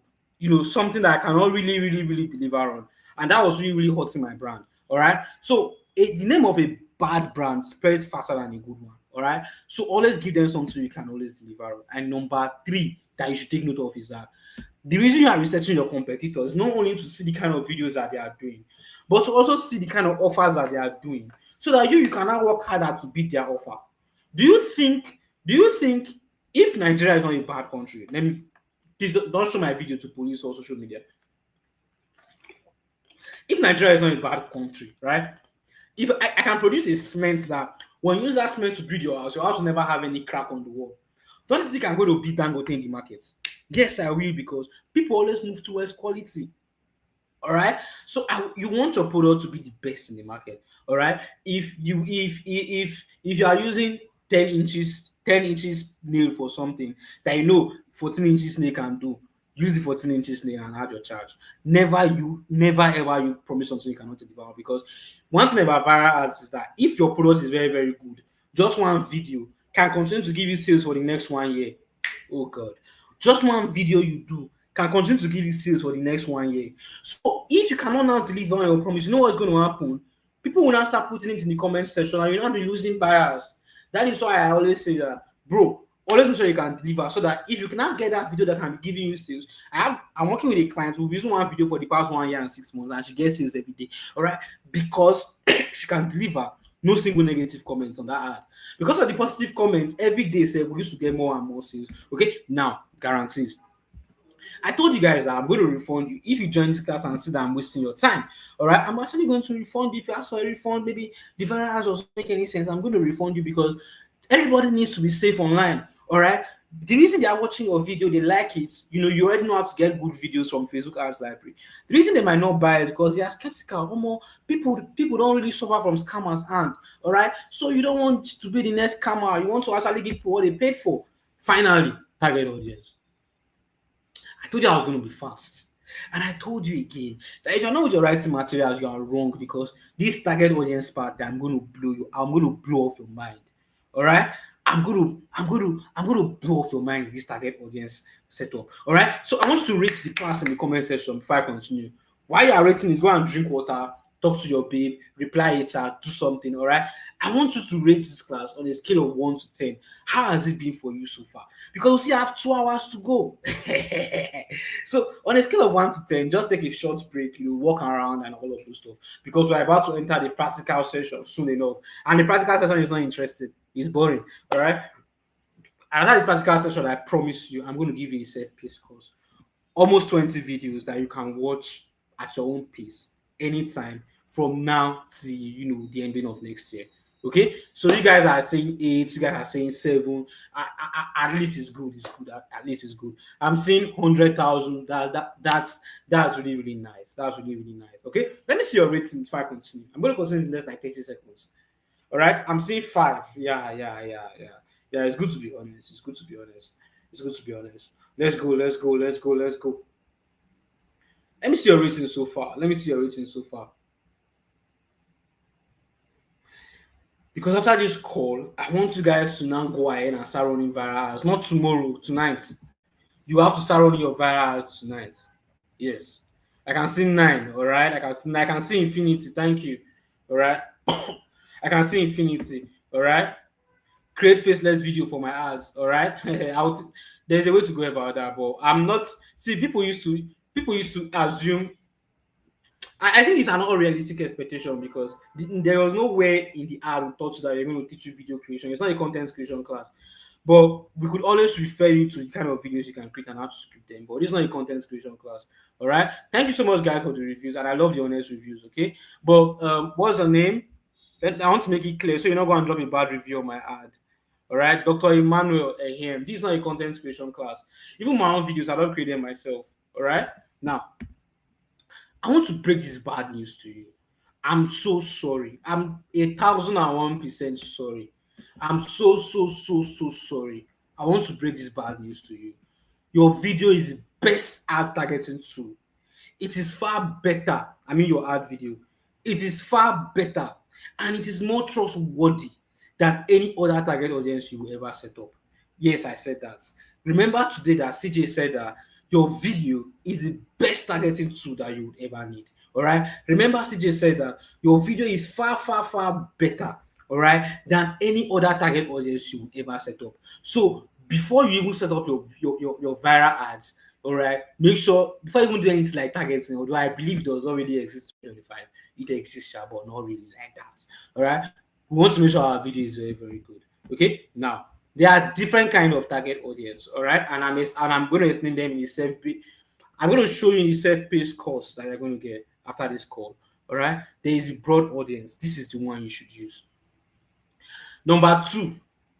something that I cannot really, really, really deliver on, and that was really, really hurting my brand. All right, so the name of a bad brand spreads faster than a good one. All right, so always give them something you can always deliver on. And number 3 that you should take note of is that the reason you are researching your competitors not only to see the kind of videos that they are doing, but to also see the kind of offers that they are doing, so that you can now work harder to beat their offer. Do you think if Nigeria is not a bad country, please don't show my video to police or social media. If Nigeria is not a bad country, right? If I can produce a cement that when you use that cement to build your house will never have any crack on the wall. Don't you think I'm going to beat Dangote in the market? Yes, I will, because people always move towards quality. All right, so you want your product to be the best in the market. All right, if you are using 10 inches nail for something that 14 inches nail can do, use the 14 inches nail and add your charge. Never ever you promise something you cannot deliver, because one thing about viral ads is that if your product is very, very good, just one video can continue to give you sales for the next 1 year. Oh God, just one video you do can continue to give you sales for the next 1 year. So if you cannot now deliver on your promise, you know what's going to happen? People will now start putting it in the comment section and you'll not be losing buyers. That is why I always say that, bro, always make sure you can deliver, so that if you cannot get that video that can be giving you sales. I'm working with a client who's using one video for the past 1 year and 6 months, and she gets sales every day. All right, because she can deliver. No single negative comment on that ad. Because of the positive comments, every day we used to get more and more sales. Okay, now guarantees. I told you guys that I'm going to refund you if you join this class and see that I'm wasting your time. All right, I'm actually going to refund you. If you ask for a refund, maybe the final answer doesn't make any sense, I'm going to refund you, because everybody needs to be safe online. All right. The reason they are watching your video, they like it. You already know how to get good videos from Facebook Ads Library. The reason they might not buy it is because they are skeptical. People don't really suffer from scammers' hand. All right. So you don't want to be the next scammer. You want to actually give people what they paid for. Finally, target audience. I told you I was going to be fast. And I told you again that if you're not with your writing materials, you are wrong because this target audience part that I'm going to blow you, I'm going to blow off your mind. All right. I'm going to blow off your mind with this target audience setup. All right. So I want you to rate the class in the comment section before I continue. While you are rating it, go and drink water, talk to your babe, reply later, do something. All right. I want you to rate this class on a scale of 1 to 10. How has it been for you so far? Because we still have 2 hours to go. So on a scale of 1 to 10, just take a short break, you walk around and all of those stuff. Because we're about to enter the practical session soon enough. And the practical session is not interesting. It's boring. All right. After the practical session, I promise you, I'm going to give you a self-paced course. Almost 20 videos that you can watch at your own pace anytime from now till the ending of next year. Okay, so you guys are saying 8, you guys are saying 7. At least it's good. It's good. At least it's good. I'm seeing 100,000. That's really really nice. That's really really nice. Okay, let me see your rating before I continue. I'm going to continue in less like 30 seconds. All right, I'm seeing 5. Yeah. It's good to be honest. It's good to be honest. It's good to be honest. Let's go. Let's go. Let's go. Let's go. Let me see your rating so far. Let me see your rating so far. Because after this call, I want you guys to now go ahead and start running viral ads. Not tomorrow, tonight. You have to start running your viral ads tonight. Yes. I can see 9, all right? I can see infinity. Thank you. All right. I can see infinity. All right. Create faceless video for my ads. All right. There's a way to go about that, but I'm not. See, people used to assume. I think it's an unrealistic expectation because there was no way in the ad we taught you that we're going to teach you video creation. It's not a content creation class, but we could always refer you to the kind of videos you can create and how to script them. But it's not a content creation class. All right. Thank you so much, guys, for the reviews, and I love the honest reviews. Okay, but what's the name? I want to make it clear so you're not going to drop a bad review on my ad. All right, Dr. Emmanuel Ehem. This is not a content creation class. Even my own videos, I don't create them myself. All right. Now, I want to break this bad news to you. I'm so sorry. I'm 1,001% sorry. I'm so sorry. I want to break this bad news to you. Your video is the best ad targeting tool. It is far better. I mean, your ad video. It is far better and it is more trustworthy than any other target audience you will ever set up. Yes, I said that. Remember today that CJ said that your video is the best targeting tool that you would ever need. All right. Remember, CJ said that your video is far better, all right, than any other target audience you would ever set up. So before you even set up your viral ads, all right, make sure before you even do anything like targeting, although I believe it does already exist 25, it exists, but not really like that. All right. We want to make sure our video is very, very good. Okay. Now, there are different kind of target audience, all right, and I'm going to explain them in the self. I'm going to show you in the self-paced course that you're going to get after this call. All right, there is a broad audience. This is the one you should use. Number 2,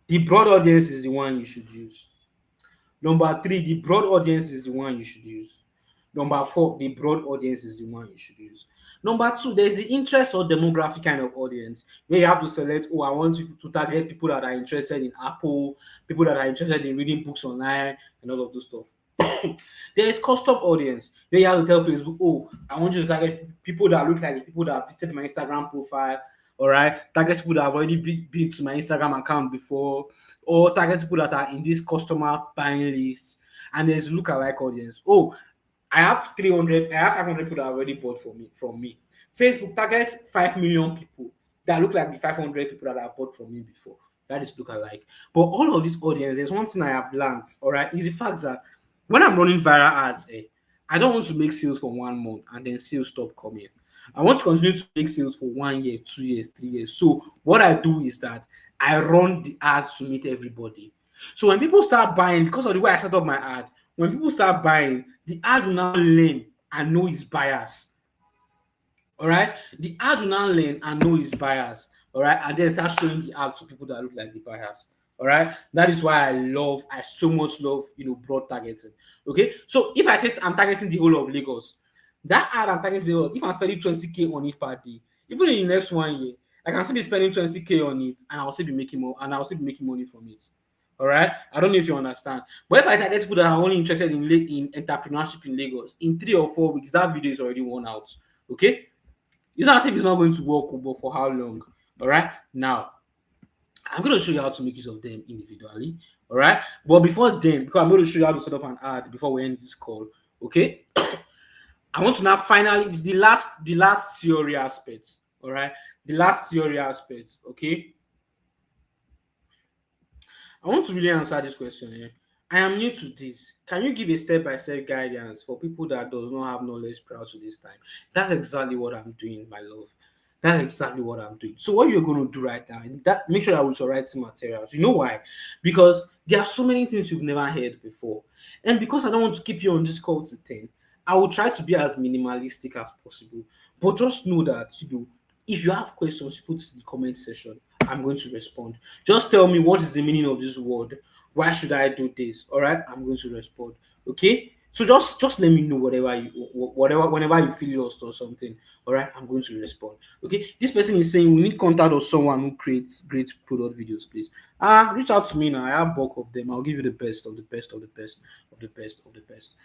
the broad audience is the one you should use. Number 3, the broad audience is the one you should use. Number 4, the broad audience is the one you should use. Number 2, there's the interest or demographic kind of audience where you have to select, I want to target people that are interested in Apple, people that are interested in reading books online, and all of those stuff. There is custom audience where you have to tell Facebook, I want you to target people that look like the people that have visited my Instagram profile, all right? Target people that have already been to my Instagram account before, or target people that are in this customer buying list. And there's lookalike audience. I have 500 people that already bought from me. Facebook targets 5 million people that look like the 500 people that have bought from me before. That is lookalike. But all of these audience, there's one thing I have learned, all right, is the fact that when I'm running viral ads, I don't want to make sales for 1 month and then sales stop coming. I want to continue to make sales for 1 year, 2 years, 3 years. So what I do is that I run the ads to meet everybody. So when people start buying, because of the way I set up my ad, when people start buying, the ad will now learn and know its buyers. All right, the ad will now learn and know its buyers. All right, and then start showing the ad to people that look like the buyers. All right, that is why I so much love broad targeting. Okay, so if I say I'm targeting the whole of Lagos, that ad I'm targeting the whole, if I'm spending 20K on it per day, even in the next 1 year, I can still be spending 20K on it, and I'll still be making more, and I'll still be making money from it. All right. I don't know if you understand. But if I target people that are only interested in entrepreneurship in Lagos, in 3 or 4 weeks, that video is already worn out. Okay. It's not as if it's not going to work, but for how long? All right. Now, I'm going to show you how to make use of them individually. All right. But before then, because I'm going to show you how to set up an ad before we end this call. Okay. I want to now finally, it's the last theory aspect. All right. The last theory aspect. Okay. I want to really answer this question here. I am new to this. Can you give a step-by-step guidance for people that does not have knowledge prior to this time? That's exactly what I'm doing, my love. That's exactly what I'm doing. So what you're going to do right now, that make sure that we write some materials. You know why? Because there are so many things you've never heard before, and because I don't want to keep you on this call to 10, I will try to be as minimalistic as possible. But just know that if you have questions, put it in the comment section. I'm going to respond. Just tell me what is the meaning of this word. Why should I do this? All right, I'm going to respond. Okay. So just let me know whatever whenever you feel lost or something. All right, I'm going to respond. Okay. This person is saying we need contact of someone who creates great product videos, please. Reach out to me now. I have bulk of them. I'll give you the best of the best of the best of the best of the best.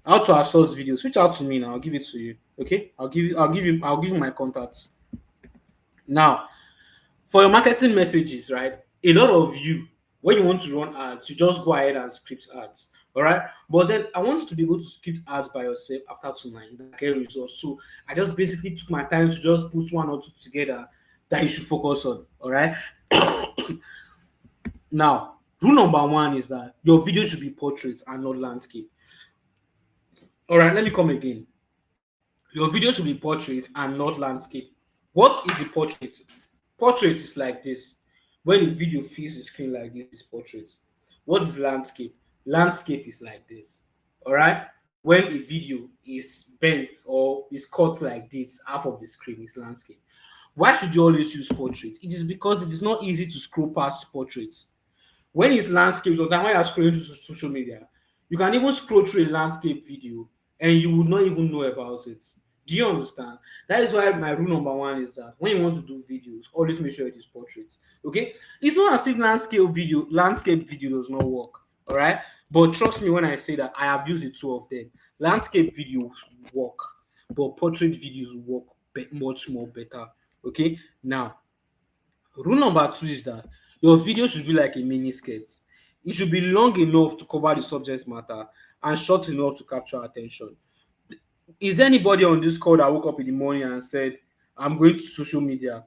How to outsource videos? Reach out to me now. I'll give it to you. Okay. I'll give you my contacts. Now, for your marketing messages, right? A lot of you, when you want to run ads, you just go ahead and script ads. All right. But then I want you to be able to script ads by yourself after tonight and get results. So I just basically took my time to just put one or two together that you should focus on. All right. Now, rule number one is that your video should be portraits and not landscape. All right, let me come again. Your video should be portrait and not landscape. What is a portrait? Portrait is like this. When the video fills the screen like this, is portrait. What is landscape? Landscape is like this. All right. When a video is bent or is cut like this, half of the screen is landscape. Why should you always use portrait? It is because it is not easy to scroll past portraits. When it's landscape, sometimes when you're scrolling through social media, you can even scroll through a landscape video and you would not even know about it. Do you understand? That is why my rule number one is that when you want to do videos, always make sure it is portraits. Okay? It's not as if landscape video does not work. All right. But trust me when I say that I have used the two of them. Landscape videos work, but portrait videos work much more better. Okay. Now, rule number two is that your video should be like a mini skirt. It should be long enough to cover the subject matter and short enough to capture attention. Is there anybody on this call that woke up in the morning and said, I'm going to social media,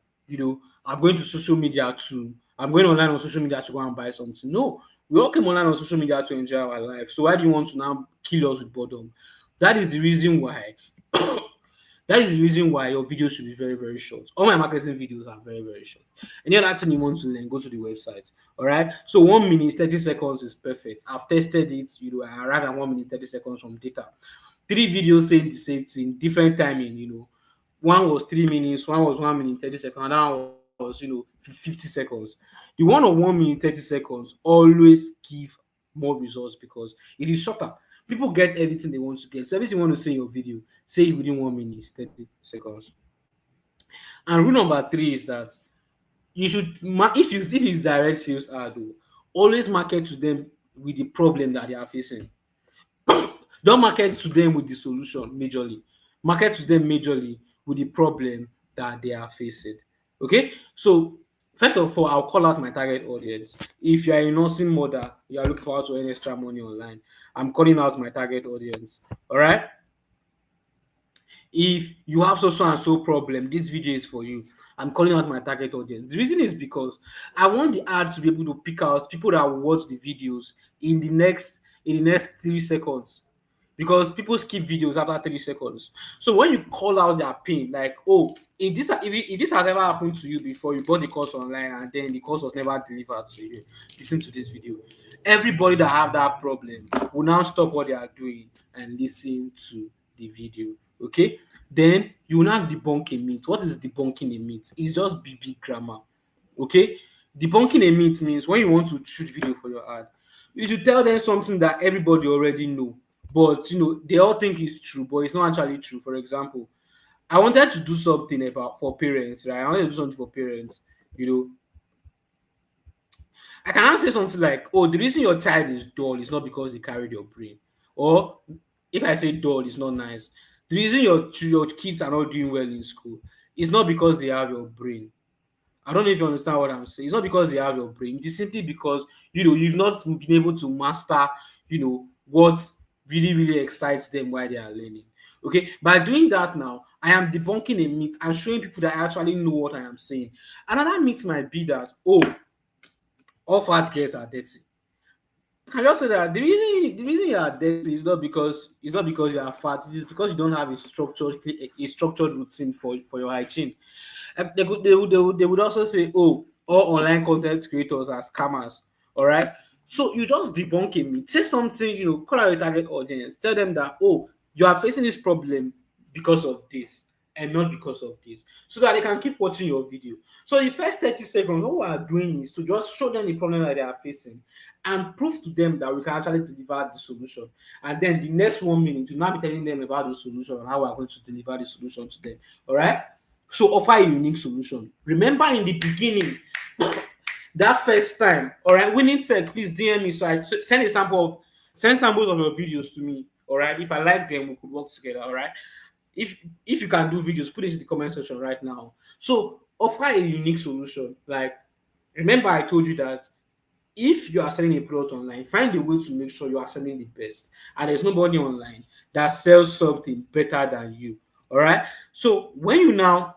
I'm going to social media to, I'm going online on social media to go and buy something? No, we all came online on social media to enjoy our life. So why do you want to now kill us with boredom? That is the reason why. That is the reason why your videos should be very, very short. All my marketing videos are very, very short. Any other thing you want to learn, go to the website. All right. So 1 minute, 30 seconds is perfect. I've tested it. I arrived at 1 minute, 30 seconds from data. 3 videos saying the same thing, different timing. One was 3 minutes, one was 1 minute, 30 seconds, another one was 50 seconds. The one of 1 minute, 30 seconds always give more results because it is shorter. People get everything they want to get. So everything you want to say in your video, say it within 1 minute, 30 seconds. And rule number three is that you should if it's direct sales ad, always market to them with the problem that they are facing. Don't market to them with the solution majorly. Market to them majorly with the problem that they are facing. Okay? So first of all, I'll call out my target audience. If you are a nursing mother, you are looking for how to earn extra money online, I'm calling out my target audience. All right? If you have so and so problem, this video is for you. I'm calling out my target audience. The reason is because I want the ad to be able to pick out people that will watch the videos in the next 3 seconds, because people skip videos after 3 seconds. So when you call out their pain, like, oh, if this has ever happened to you before, you bought the course online and then the course was never delivered to you, listen to this video. Everybody that have that problem will now stop what they are doing and listen to the video. Okay, then you will now debunk a myth. What is debunking a myth? It's just BB grammar. Okay, debunking a myth means when you want to shoot video for your ad, you should tell them something that everybody already know, but they all think it's true, but it's not actually true. For example, I wanted to do something for parents, right? I wanted to do something for parents, you know I cannot say something like, oh, the reason your child is dull is not because they carried your brain. Or if I say dull, it's not nice. The reason your kids are not doing well in school is not because they have your brain. I don't know if you understand what I'm saying. It's not because they have your brain. It is simply because you've not been able to master what really really excites them while they are learning. Okay, by doing that now, I am debunking a myth and showing people that I actually know what I am saying. Another myth might be that, oh, all fat girls are dirty. I can just say that the reason you are dirty is not because you are fat. It is because you don't have a structured routine for your hygiene. They would also say, oh, all online content creators are scammers. All right. So you just debunk a myth. Say something, call out your target audience. Tell them that, oh, you are facing this problem because of this and not because of this. So that they can keep watching your video. So the first 30 seconds, what we are doing is to just show them the problem that they are facing and prove to them that we can actually deliver the solution. And then the next 1 minute, to now be telling them about the solution and how we are going to deliver the solution to them. All right. So offer a unique solution. Remember in the beginning, that first time, all right, winning said, please DM me. So send samples of your videos to me. All right. If I like them, we could work together. All right. If you can do videos, put it in the comment section right now. So offer a unique solution. Like, remember I told you that if you are selling a product online, find a way to make sure you are selling the best. And there's nobody online that sells something better than you. All right. So when you now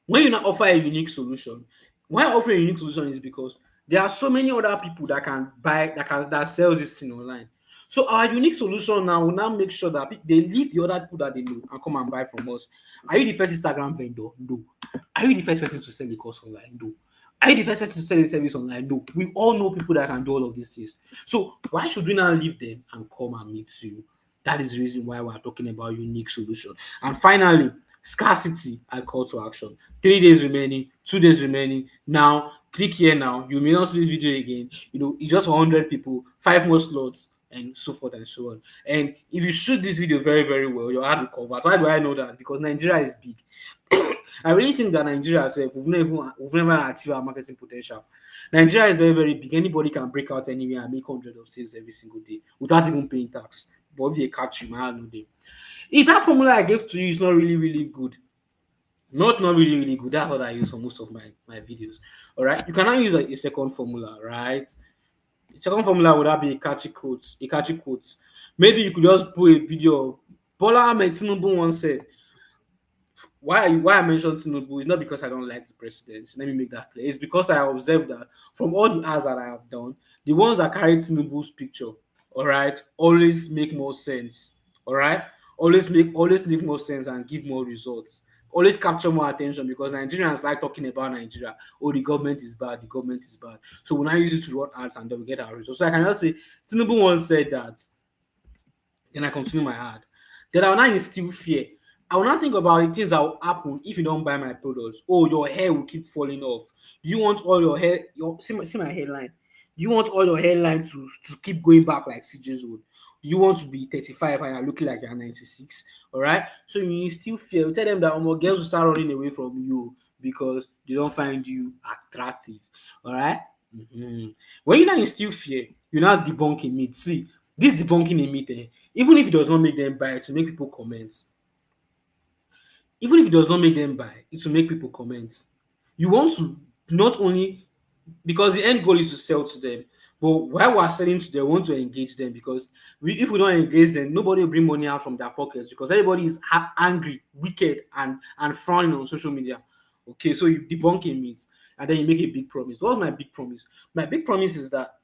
offer a unique solution, why offering a unique solution is because there are so many other people that can buy that sells this thing online. So our unique solution now will now make sure that they leave the other people that they know and come and buy from us. Are you the first Instagram vendor? No. Are you the first person to sell a course online? No. Are you the first person to sell a service online? No. We all know people that can do all of these things. So why should we now leave them and come and meet you? That is the reason why we are talking about unique solution. And finally, scarcity and call to action. 3 days remaining, 2 days remaining. Now, click here now. You may not see this video again. It's just 100 people, 5 more slots, and so forth and so on. And if you shoot this video very, very well, your ad will convert. Why do I know that? Because Nigeria is big. I really think that Nigeria itself, we've never achieved our marketing potential. Nigeria is very, very big. Anybody can break out anywhere and make hundreds of sales every single day without even paying tax. But if they catch you, man, no day. If that formula I gave to you is not really, really good, not really, really good, that's what I use for most of my videos. All right, you cannot use a second formula, right? The second formula would that be a catchy quote, Maybe you could just put a video of Bola Ahmed Tinubu once said, why I mentioned Tinubu is not because I don't like the president. Let me make that clear. It's because I observed that from all the ads that I have done, the ones that carry Tinubu's picture, all right, always make more sense. All right, always make more sense and give more results. Always capture more attention because Nigerians like talking about Nigeria. Oh, the government is bad. The government is bad. So when I use it to run ads and then we get our results. So I can just say Tinubu once said that, then I continue my ad. Then I will now instill fear. I will not think about the things that will happen if you don't buy my products. Oh, your hair will keep falling off. You want all your hair, see my hairline. You want all your hairline to keep going back like CJ's would. You want to be 35 and you're looking like you're 96. All right. So you instill fear. You tell them that girls will start running away from you because they don't find you attractive. All right. Mhm. When you now instill fear, you now debunk a myth. See, this debunking a myth, even if it does not make them buy, to make people comment. Even if it does not make them buy, it will make people comment. You want to not only because the end goal is to sell to them, but while we are selling to them, we want to engage them because if we don't engage them, nobody will bring money out from their pockets because everybody is angry, wicked, and frowning on social media. Okay, so you debunk a myth and then you make a big promise. What's my big promise? My big promise is that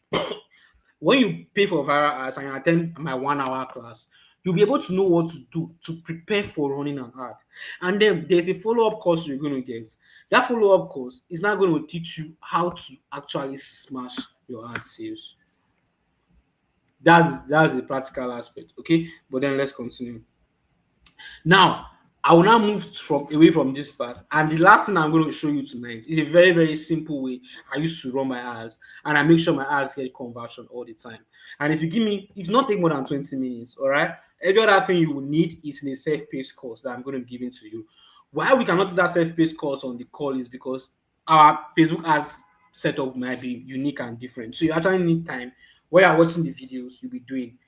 when you pay for viral ads and you attend my 1 hour class, you'll be able to know what to do to prepare for running an ad. And then there's a follow-up course you're going to get. That follow-up course is now going to teach you how to actually smash your ad sales. That's the practical aspect, okay? But then let's continue. Now, I will now move away from this part. And the last thing I'm going to show you tonight is a very, very simple way I used to run my ads. And I make sure my ads get conversion all the time. And if you give me, it's not take more than 20 minutes, all right? Every other thing you will need is in a self-paced course that I'm going to be giving to you. Why we cannot do that self-paced course on the call is because our Facebook ads setup might be unique and different. So you actually need time. While you're watching the videos, you'll be doing.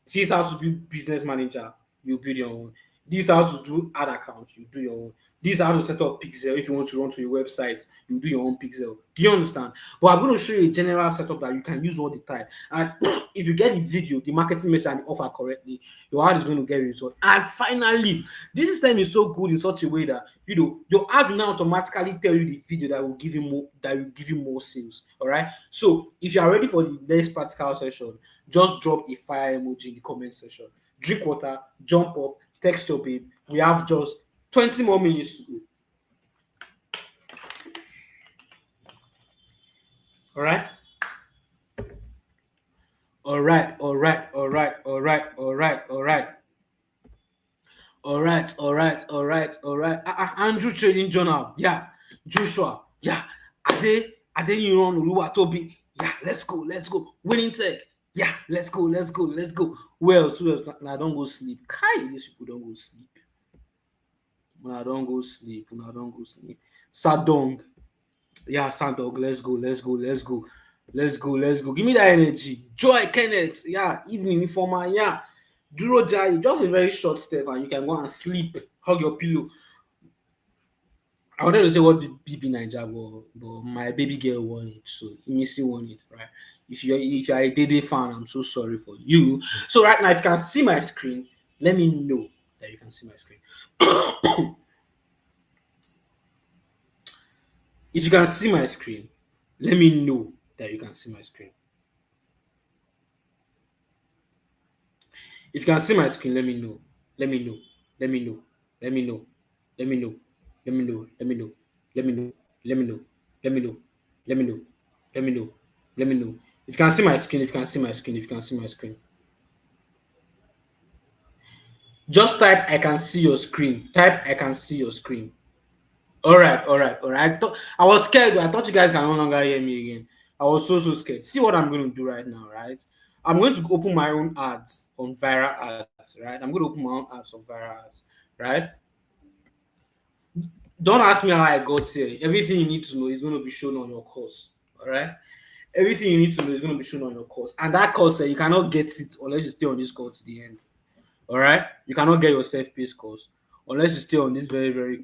This is how to be business manager, you build your own. This is how to do ad accounts, you do your own. This is how to set up pixel. If you want to run to your website, you do your own pixel. Do you understand? But I'm going to show you a general setup that you can use all the time. And if you get the video, the marketing message and the offer correctly, your ad is going to get result. And finally, this system is so good in such a way that your ad will now automatically tell you the video that will give you more sales. All right. So if you are ready for the next practical session, just drop a fire emoji in the comment section. Drink water, jump up, text your babe. We have just 20 more minutes to go. All right. All right. All right. All right. All right. All right. All right. All right, all right, all right, all right. Andrew Trading Journal, yeah. Joshua, yeah. Adeniran Oluwatobi, yeah. Let's go. Winning Tech, yeah. Let's go. Who else? Nah, don't go sleep. Kai, these people don't go sleep. Nah, don't go sleep. Nah, don't go sleep. Sadong, yeah. Sadong, let's go. Give me that energy. Joy Kenneth, yeah. Evening Informer, yeah. Duro Jai, just a very short step and you can go and sleep, hug your pillow. I wanted to say what the BB Niger was, but my baby girl won it, so Missy won it, right? If you're a Dede fan, I'm so sorry for you. So right now, if you can see my screen, let me know that you can see my screen. If you can see my screen, let me know that you can see my screen. If you can see my screen, let me know. Let me know. Let me know. Let me know. Let me know. Let me know. Let me know. Let me know. Let me know. Let me know. Let me know. Let me know. Let me know. If you can see my screen, if you can see my screen, if you can see my screen. Just type I can see your screen. Type I can see your screen. All right. I was scared. I thought you guys can no longer hear me again. I was so scared. See what I'm going to do right now, right? I'm going to open my own ads on viral ads, right? I'm going to open my own ads on viral ads, right? Don't ask me how I got here. Everything you need to know is going to be shown on your course, all right? Everything you need to know is going to be shown on your course, and that course, you cannot get it unless you stay on this course to the end. All right, you cannot get your self-paced course unless you stay on this very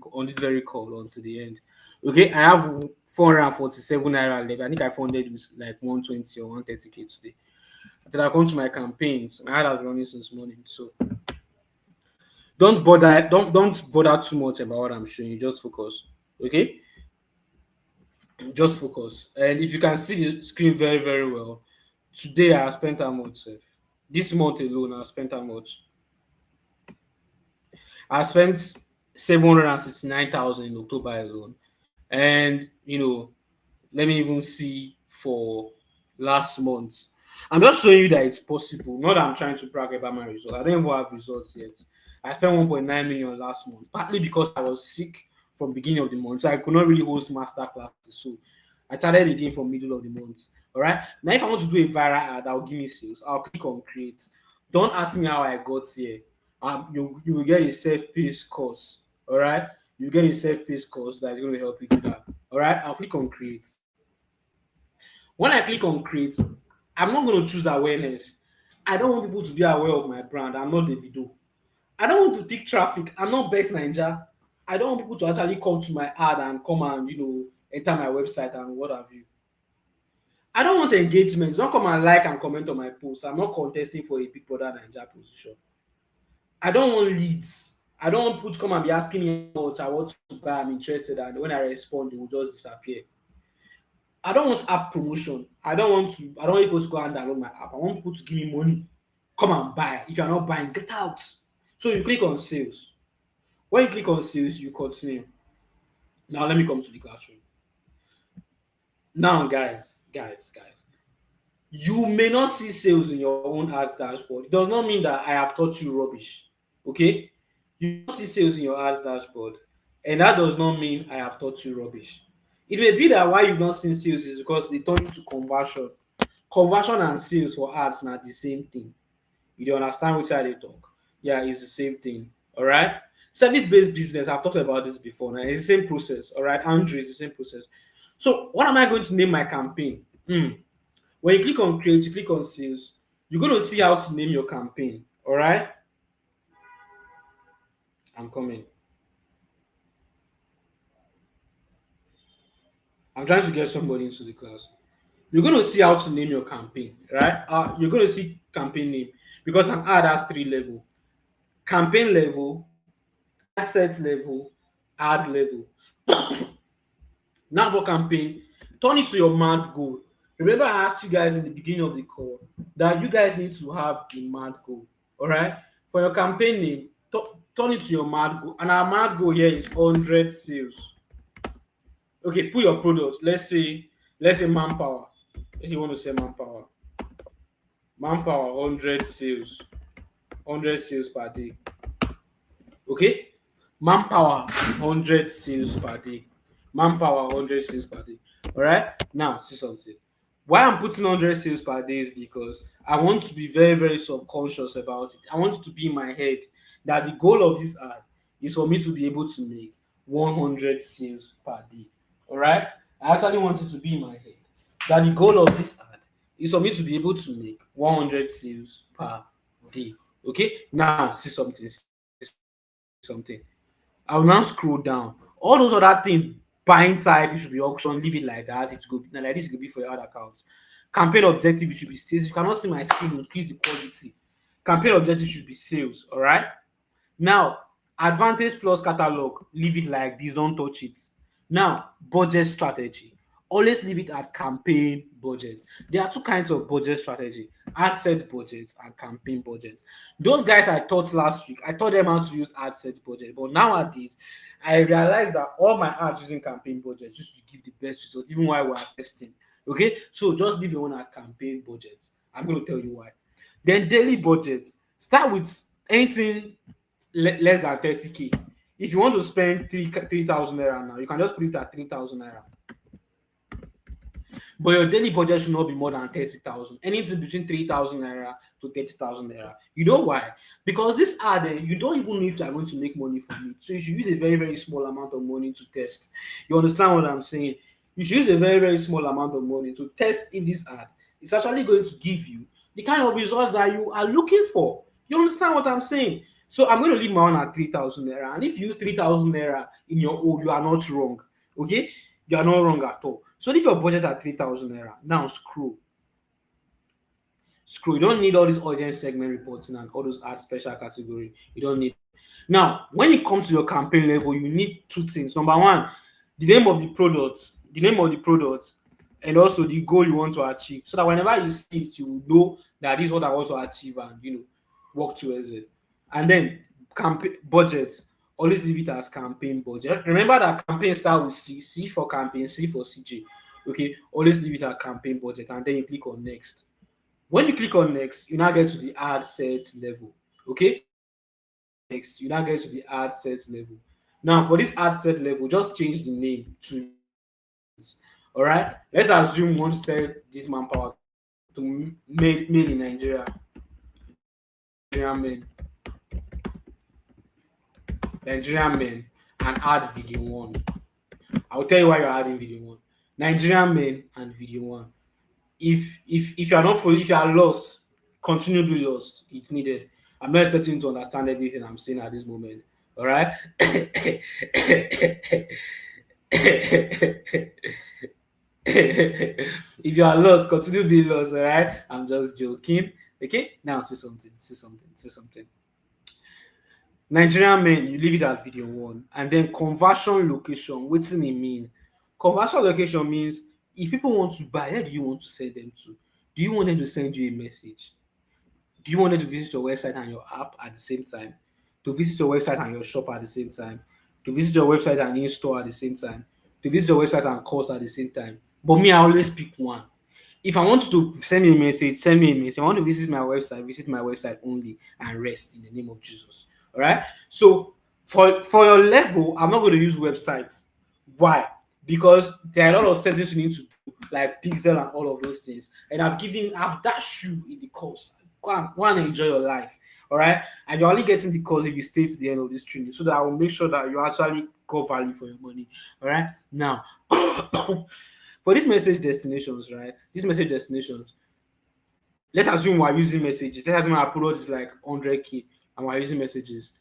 call until the end. Okay, I have 447 naira left. I think I funded with like 120 or 130k today. Then I come to my campaigns. My ad has been running since morning, so don't bother too much about what I'm showing you. Just focus. Okay, just focus. And if you can see the screen very well, today I have spent how much? This month alone, I have spent how much? I spent 769,000 in October alone. And let me even see for last month. I'm just showing you that it's possible. Not that I'm trying to brag about my results. I don't even have results yet. I spent 1.9 million last month, partly because I was sick from beginning of the month, so I could not really host master classes. So I started again from middle of the month. All right. Now, if I want to do a viral ad that will give me sales, I'll click on create. Don't ask me how I got here. You will get a self-paced course. All right. You get a self-paced course that is going to help you do that. All right. I'll click on create. When I click on create, I'm not going to choose awareness. I don't want people to be aware of my brand. I'm not the video. I don't want to pick traffic. I'm not Best Ninja. I don't want people to actually come to my ad and come and enter my website and what have you. I don't want engagement. Don't come and like and comment on my post. I'm not contesting for a Big Brother Ninja position. I don't want leads. I don't want people to come and be asking me how much I want to buy. I'm interested, and when I respond, they will just disappear. I don't want app promotion. I don't want people to go and download my app. I want people to give me money. Come and buy. If you're not buying, get out. So you click on sales. When you click on sales, you continue. Now let me come to the classroom. Now, guys, you may not see sales in your own ads dashboard. It does not mean that I have taught you rubbish. Okay? You don't see sales in your ads dashboard, and that does not mean I have taught you rubbish. It may be that why you've not seen sales is because they turn into conversion. Conversion and sales for ads are the same thing. You don't understand which side they talk. Yeah, it's the same thing. All right. Service-based business, I've talked about this before. Now it's the same process. All right, Andrew, it's the same process. So what am I going to name my campaign? When you click on create, you click on sales, you're going to see how to name your campaign. All right, I'm coming. I'm trying to get somebody into the class. You're going to see how to name your campaign, right? You're going to see campaign name because an ad has three levels: campaign level, ad set level, ad level. Now for campaign, turn it to your mad goal. Remember, I asked you guys in the beginning of the call that you guys need to have a mad goal. All right, for your campaign name, turn it to your mad goal, and our mad goal here is 100 sales. Okay, put your products. Let's say manpower. If you want to say manpower 100 sales, 100 sales per day. Okay, manpower 100 sales per day, manpower 100 sales per day. All right, now see something. Why I'm putting 100 sales per day is because I want to be very very subconscious about it. I want it to be in my head that the goal of this ad is for me to be able to make 100 sales per day. All right, I actually want it to be in my head that the goal of this ad is for me to be able to make 100 sales per day. Okay, now see something. Something. I will now scroll down. All those other things, buying type, it should be auction, leave it like that. It go now like this, it could be for your other accounts. Campaign objective, it should be sales. If you cannot see my screen, increase the quality. Campaign objective should be sales. All right. Now, advantage plus catalog, leave it like this, don't touch it. Now, budget strategy. Always leave it at campaign budget. There are two kinds of budget strategy: ad set budget and campaign budget. Those guys I taught last week, I taught them how to use ad set budget. But nowadays, I realized that all my ads using campaign budget just to give the best result, even while we're testing. Okay, so just leave your own as campaign budget. I'm going to tell you why. Then daily budget. Start with anything less than 30K. If you want to spend 3,000 naira now, you can just put it at 3,000 naira. But your daily budget should not be more than 30,000. Anything between 3,000 naira to 30,000 naira. You know why? Because this ad, you don't even know if you are going to make money from it. So you should use a very, very small amount of money to test. You understand what I'm saying? You should use a very, very small amount of money to test if this ad is actually going to give you the kind of results that you are looking for. You understand what I'm saying? So I'm going to leave my own at 3,000 naira. And if you use 3,000 naira in your own, you are not wrong. Okay? You are not wrong at all. So leave your budget at 3,000 naira. Now scroll. Scroll. You don't need all these audience segment reporting and all those ad special category. You don't need. Now, when you come to your campaign level, you need two things. Number one, the name of the product, and also the goal you want to achieve. So that whenever you see it, you will know that this is what I want to achieve and work towards it. And then campaign budget. Always leave it as campaign budget. Remember that campaign start with C. C for campaign, C for CJ. Okay, always leave it at campaign budget, and then you click on next. When you click on next, you now get to the ad set level. Okay, next you now get to the ad set level. Now for this ad set level, just change the name to. All right, let's assume we want to sell this manpower to male in Nigeria. Nigerian men, Nigerian men, and add video one. I'll tell you why you're adding video one. Nigerian men and video one. If you are not fully, if you are lost, continue to be lost. It's needed. I'm not expecting you to understand everything I'm saying at this moment. All right. If you are lost, continue to be lost. All right. I'm just joking. Okay. Now see something. See something. See something. Nigerian men, you leave it at video one, and then conversion location. What does it mean? Conversion location means if people want to buy, where do you want to send them to? Do you want them to send you a message? Do you want them to visit your website and your app at the same time? To visit your website and your shop at the same time? To visit your website and in-store at the same time? To visit your website and course at the same time? But me, I always pick one. If I want to send me a message, send me a message. I want to visit my website only and rest in the name of Jesus. All right. So for your level, I'm not going to use websites. Why? Because there are a lot of settings you need to do, like pixel and all of those things. And I've dashed you in the course. Go and enjoy your life. All right. And you're only getting the course if you stay to the end of this training, so that I will make sure that you actually got value for your money. All right. Now, For these message destinations, right? These message destinations, let's assume we're using messages. Let's assume our upload is like 100K and we're using messages.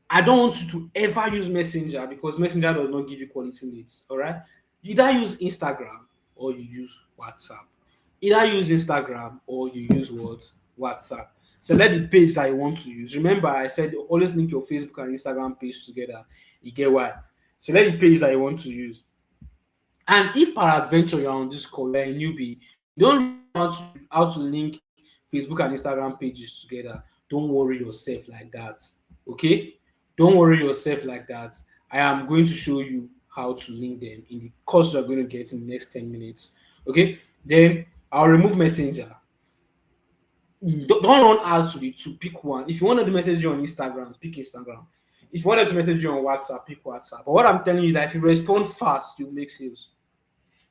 I don't want you to ever use Messenger because Messenger does not give you quality leads. All right. You either use Instagram or you use WhatsApp. Either use Instagram or you use what? WhatsApp. Select the page that you want to use. Remember, I said always link your Facebook and Instagram page together. You get why? Select the page that you want to use. And if peradventure you're on this call, you're a newbie, you don't really know how to link Facebook and Instagram pages together, don't worry yourself like that. Okay? Don't worry yourself like that. I am going to show you how to link them in the course you're going to get in the next 10 minutes. Okay? Then I'll remove Messenger. Don't run ads to the two, pick one. If you wanted to message you on Instagram, pick Instagram. If you wanted to message you on WhatsApp, pick WhatsApp. But what I'm telling you is that if you respond fast, you make sales.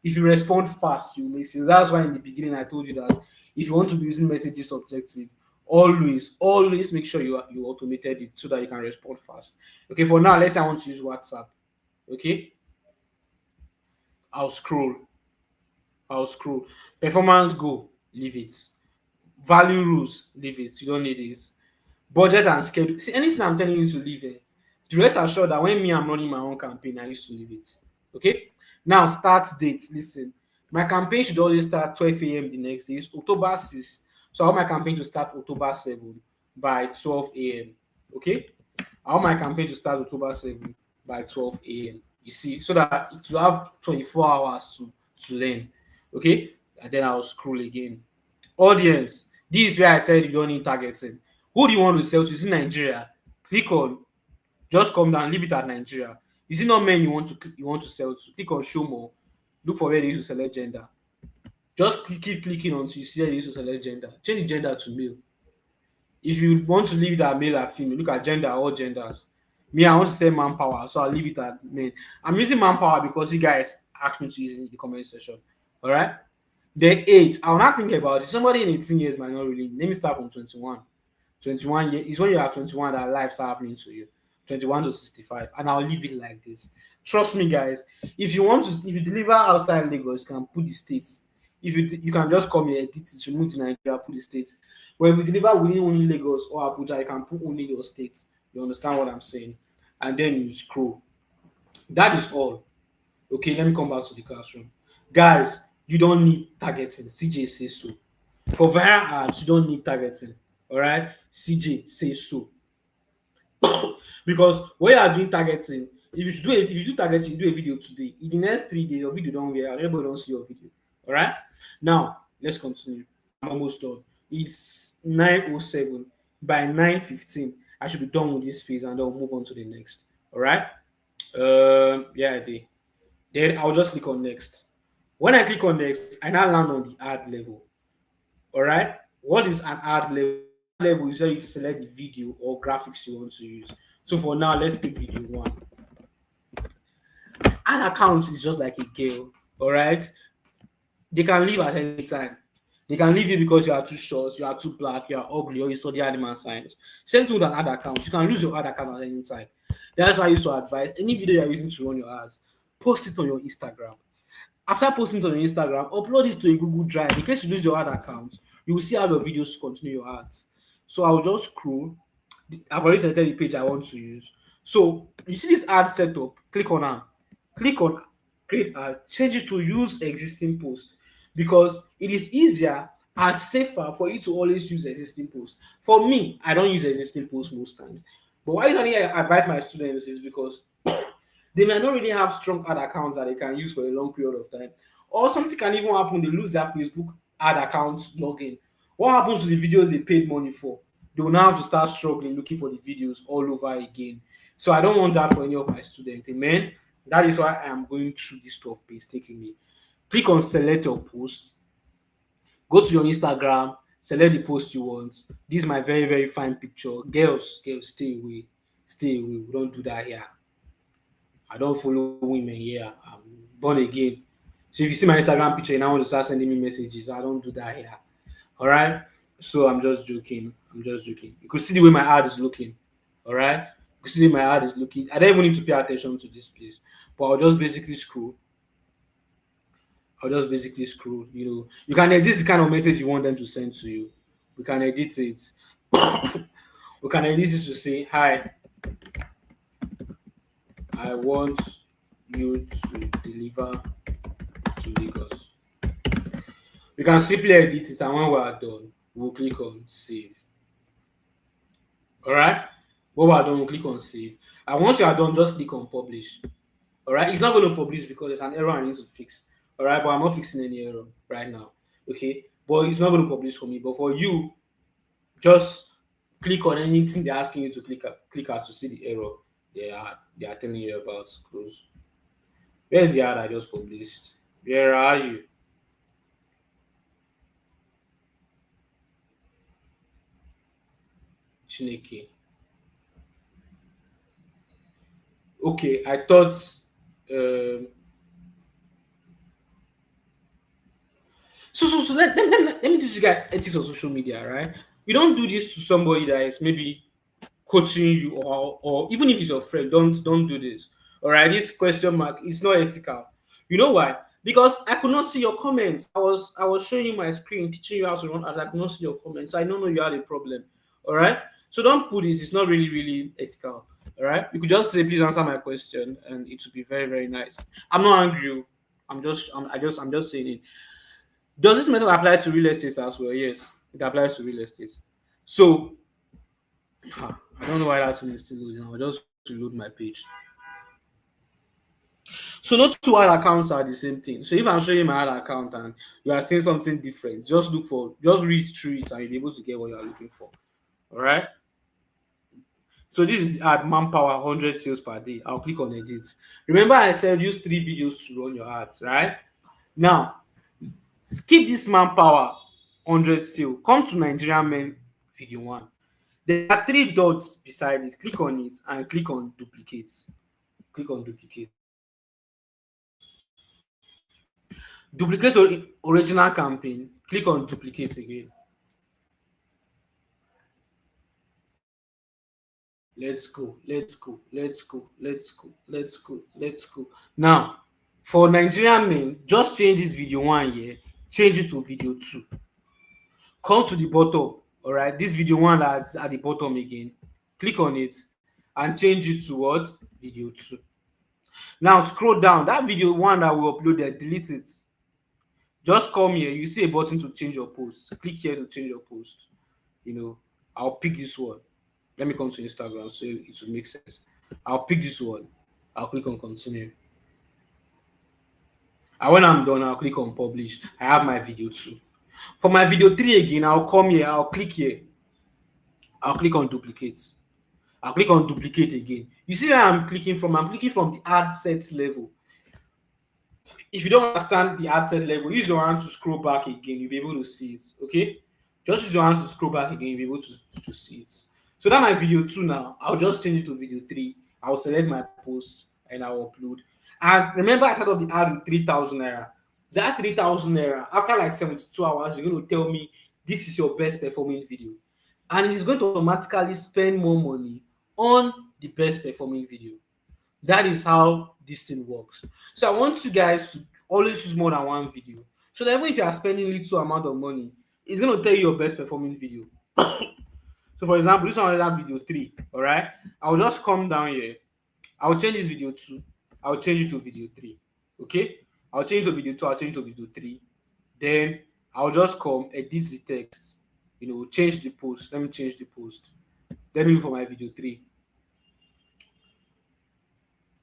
If you respond fast, you make sales. That's why in the beginning I told you that if you want to be using messages objective, always make sure you automated it so that you can respond fast. Okay, for now, let's say I want to use WhatsApp. Okay, I'll scroll. I'll scroll. Performance go, leave it. Value rules, leave it. You don't need it. Budget and schedule. See, anything I'm telling you to leave it. The rest assured that when me I'm running my own campaign, I used to leave it. Okay. Now start date. Listen, my campaign should always start 12 a.m. the next day. It's October 6th. So I want my campaign to start October 7 by 12 a.m. Okay. I want my campaign to start October 7 by 12 a.m. You see, so that it will have 24 hours to learn. Okay. And then I'll scroll again. Audience. This is where I said you don't need targeting. Who do you want to sell to? Is it Nigeria? Click on just come down, leave it at Nigeria. Is it not men you want to sell to? Click on show more. Look for where they use to select gender. Just keep clicking until you see where they use to select gender. Change the gender to male. If you want to leave it at male or female, look at gender, all genders. Me, I want to say manpower, so I'll leave it at men. I'm using manpower because you guys asked me to use it in the comment section. All right. The age, I'll not think about it. Somebody in 18 years might not really. Let me start from 21. 21 years is when you are 21 that life start happening to you. 21 to 65, and I'll leave it like this. Trust me, guys. If you deliver outside Lagos, you can put the states. If you can just come here, edit it, remove to Nigeria, put the states. But if you deliver within only Lagos or Abuja, you can put only your states. You understand what I'm saying? And then you scroll. That is all. Okay, let me come back to the classroom. Guys, you don't need targeting. CJ says so. For viral ads, you don't need targeting. All right, CJ says so. Because when you are doing targeting, if you do targeting, you do a video today. In the next 3 days, your video don't get out. Everybody don't see your video. All right. Now let's continue. I'm almost done. It's 9:07. By 9:15, I should be done with this phase, and then we'll move on to the next. All right. Yeah, I did. Then I'll just click on next. When I click on next, I now land on the ad level. All right. What is an ad level? Ad level is where you select the video or graphics you want to use. So for now, let's pick video one. Ad account is just like a girl. All right. They can leave at any time. They can leave you because you are too short, you are too black, you are ugly, or you study animal science. Same thing with an ad account. You can lose your ad account at any time. That's why I used to advise any video you're using to run your ads, post it on your Instagram. After posting it on your Instagram, upload it to a Google Drive. In case you lose your ad account, you will see how your videos continue your ads. So I'll just scroll. I've already selected the page I want to use. So you see this ad setup, click on her. Click on create ad, change it to use existing post because it is easier and safer for you to always use existing posts. For me, I don't use existing posts most times. But why usually I advise my students is because they may not really have strong ad accounts that they can use for a long period of time. Or something can even happen, they lose their Facebook ad accounts login. What happens to the videos they paid money for? They will now have to start struggling looking for the videos all over again. So I don't want that for any of my students. Amen. That is why I am going through this stuff painstakingly. Click on select your post. Go to your Instagram, select the post you want. This is my very, very fine picture. Girls, stay away. Stay away. We don't do that here. I don't follow women here. I'm born again. So if you see my Instagram picture and I want to start sending me messages, I don't do that here. All right. So I'm just joking. You could see the way my ad is looking. All right. You could see the way my ad is looking. I don't even need to pay attention to this place, but I'll just basically scroll. I'll just basically scroll. You can edit the kind of message you want them to send to you. We can edit it. We can edit it to say, "Hi, I want you to deliver to Lagos." We can simply edit it, and when we are done, we'll click on save. All right. When we are done, we'll click on save. And once you are done, just click on publish. All right. It's not going to publish because there's an error I need to fix. All right. But I'm not fixing any error right now. Okay. But it's not going to publish for me. But for you, just click on anything they're asking you to click at to see the error they are telling you about. Close. Where's the ad I just published? Where are you? Chineke. Okay, I thought um so let me teach you guys ethics of social media, right? You don't do this to somebody that is maybe coaching you, or even if it's your friend, don't do this. All right, this question mark is not ethical. You know why? Because I could not see your comments. I was showing you my screen, teaching you how to run ads. I could not see your comments. I don't know you had a problem. All right, so don't put this. It's not really ethical. All right, you could just say, please answer my question, and it would be very nice. I'm not angry. I'm just saying it. Does this method apply to real estate as well? Yes, it applies to real estate. So I don't know why that thing is still loading. I'll just reload my page. So not two ad accounts are the same thing. So if I'm showing my ad account and you are seeing something different, just read through it and you'll be able to get what you are looking for. All right. So this is ad manpower 100 sales per day. I'll click on edit. Remember I said use 3 videos to run your ads, right? Now skip this manpower 100 sale. Come to Nigerian men video 1. There are 3 dots beside it. Click on it and click on duplicate. Click on duplicate. Duplicate original campaign. Click on duplicate again. Let's go. Let's go. Let's go. Let's go. Let's go. Let's go. Now, for Nigerian men, just change this video 1 here. Change it to video 2. Come to the bottom. All right. This video 1 that's at the bottom again. Click on it and change it to what? Video 2. Now scroll down. That video 1 that we uploaded, delete it. Just come here. You see a button to change your post. Click here to change your post. I'll pick this one. Let me come to Instagram so it will make sense. I'll pick this one. I'll click on continue. And when I'm done, I'll click on publish. I have my video 2. For my video 3 again, I'll come here. I'll click here. I'll click on duplicate. I'll click on duplicate again. You see where I'm clicking from? I'm clicking from the ad set level. If you don't understand the ad set level, use your hand to scroll back again. You'll be able to see it. Okay? Just use your hand to scroll back again. You'll be able to see it. So that my video 2 now, I'll just change it to video 3. I'll select my post and I'll upload. And remember, I set up the ad with 3,000 naira. That 3,000 naira, after like 72 hours, you're going to tell me this is your best performing video. And it's going to automatically spend more money on the best performing video. That is how this thing works. So I want you guys to always use more than one video. So that even if you are spending little amount of money, it's going to tell you your best performing video. So for example, this one is video 3. All right. I'll just come down here. I'll change this video 2. I'll change it to video 3. Okay. I'll change it to video 2. I'll change it to video 3. Then I'll just come edit the text. Change the post. Let me change the post. Let me look for my video 3.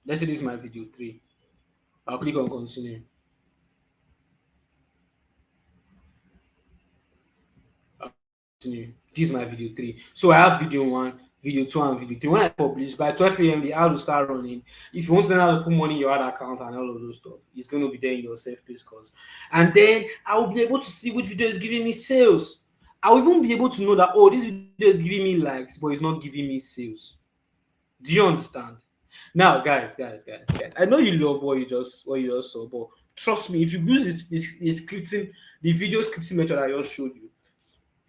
Let's say this is my video 3. I'll click on continue. Continue. This is my video 3. So I have video 1, video 2, and video 3. When I publish by 12 a.m., the ad will start running. If you want to know how to put money in your ad account and all of those stuff, it's going to be there in your self-paced course. And then I will be able to see which video is giving me sales. I will even be able to know that, this video is giving me likes, but it's not giving me sales. Do you understand? Now, guys, I know you love what you just saw, but trust me, if you use this scripting, the video scripting method I just showed you,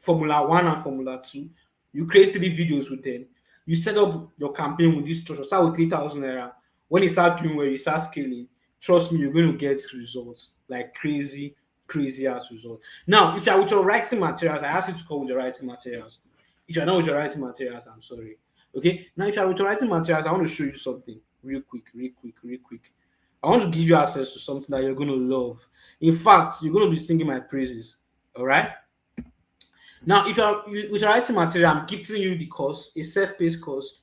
Formula 1 and Formula 2, you create 3 videos with them. You set up your campaign with this structure. Start with 3,000 naira. When you start doing well, you start scaling. trust me, you're going to get results like crazy, crazy ass results. Now, if you're with your writing materials, I ask you to call with your writing materials. If you're not with your writing materials, I'm sorry. Okay. Now, if you're with your writing materials, I want to show you something real quick, real quick, real quick. I want to give you access to something that you're going to love. In fact, you're going to be singing my praises. All right. Now, if you're with your writing material, I'm gifting you the course, a self-paced course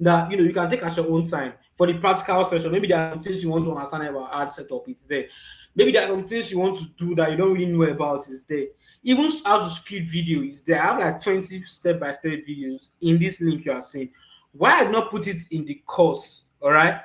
that you can take at your own time for the practical session. Maybe there are some things you want to understand about art setup, it's there. Maybe there are some things you want to do that you don't really know about, it's there. Even how to script video is there. I have like 20 step-by-step videos in this link you are seeing. Why I did not put it in the course, all right?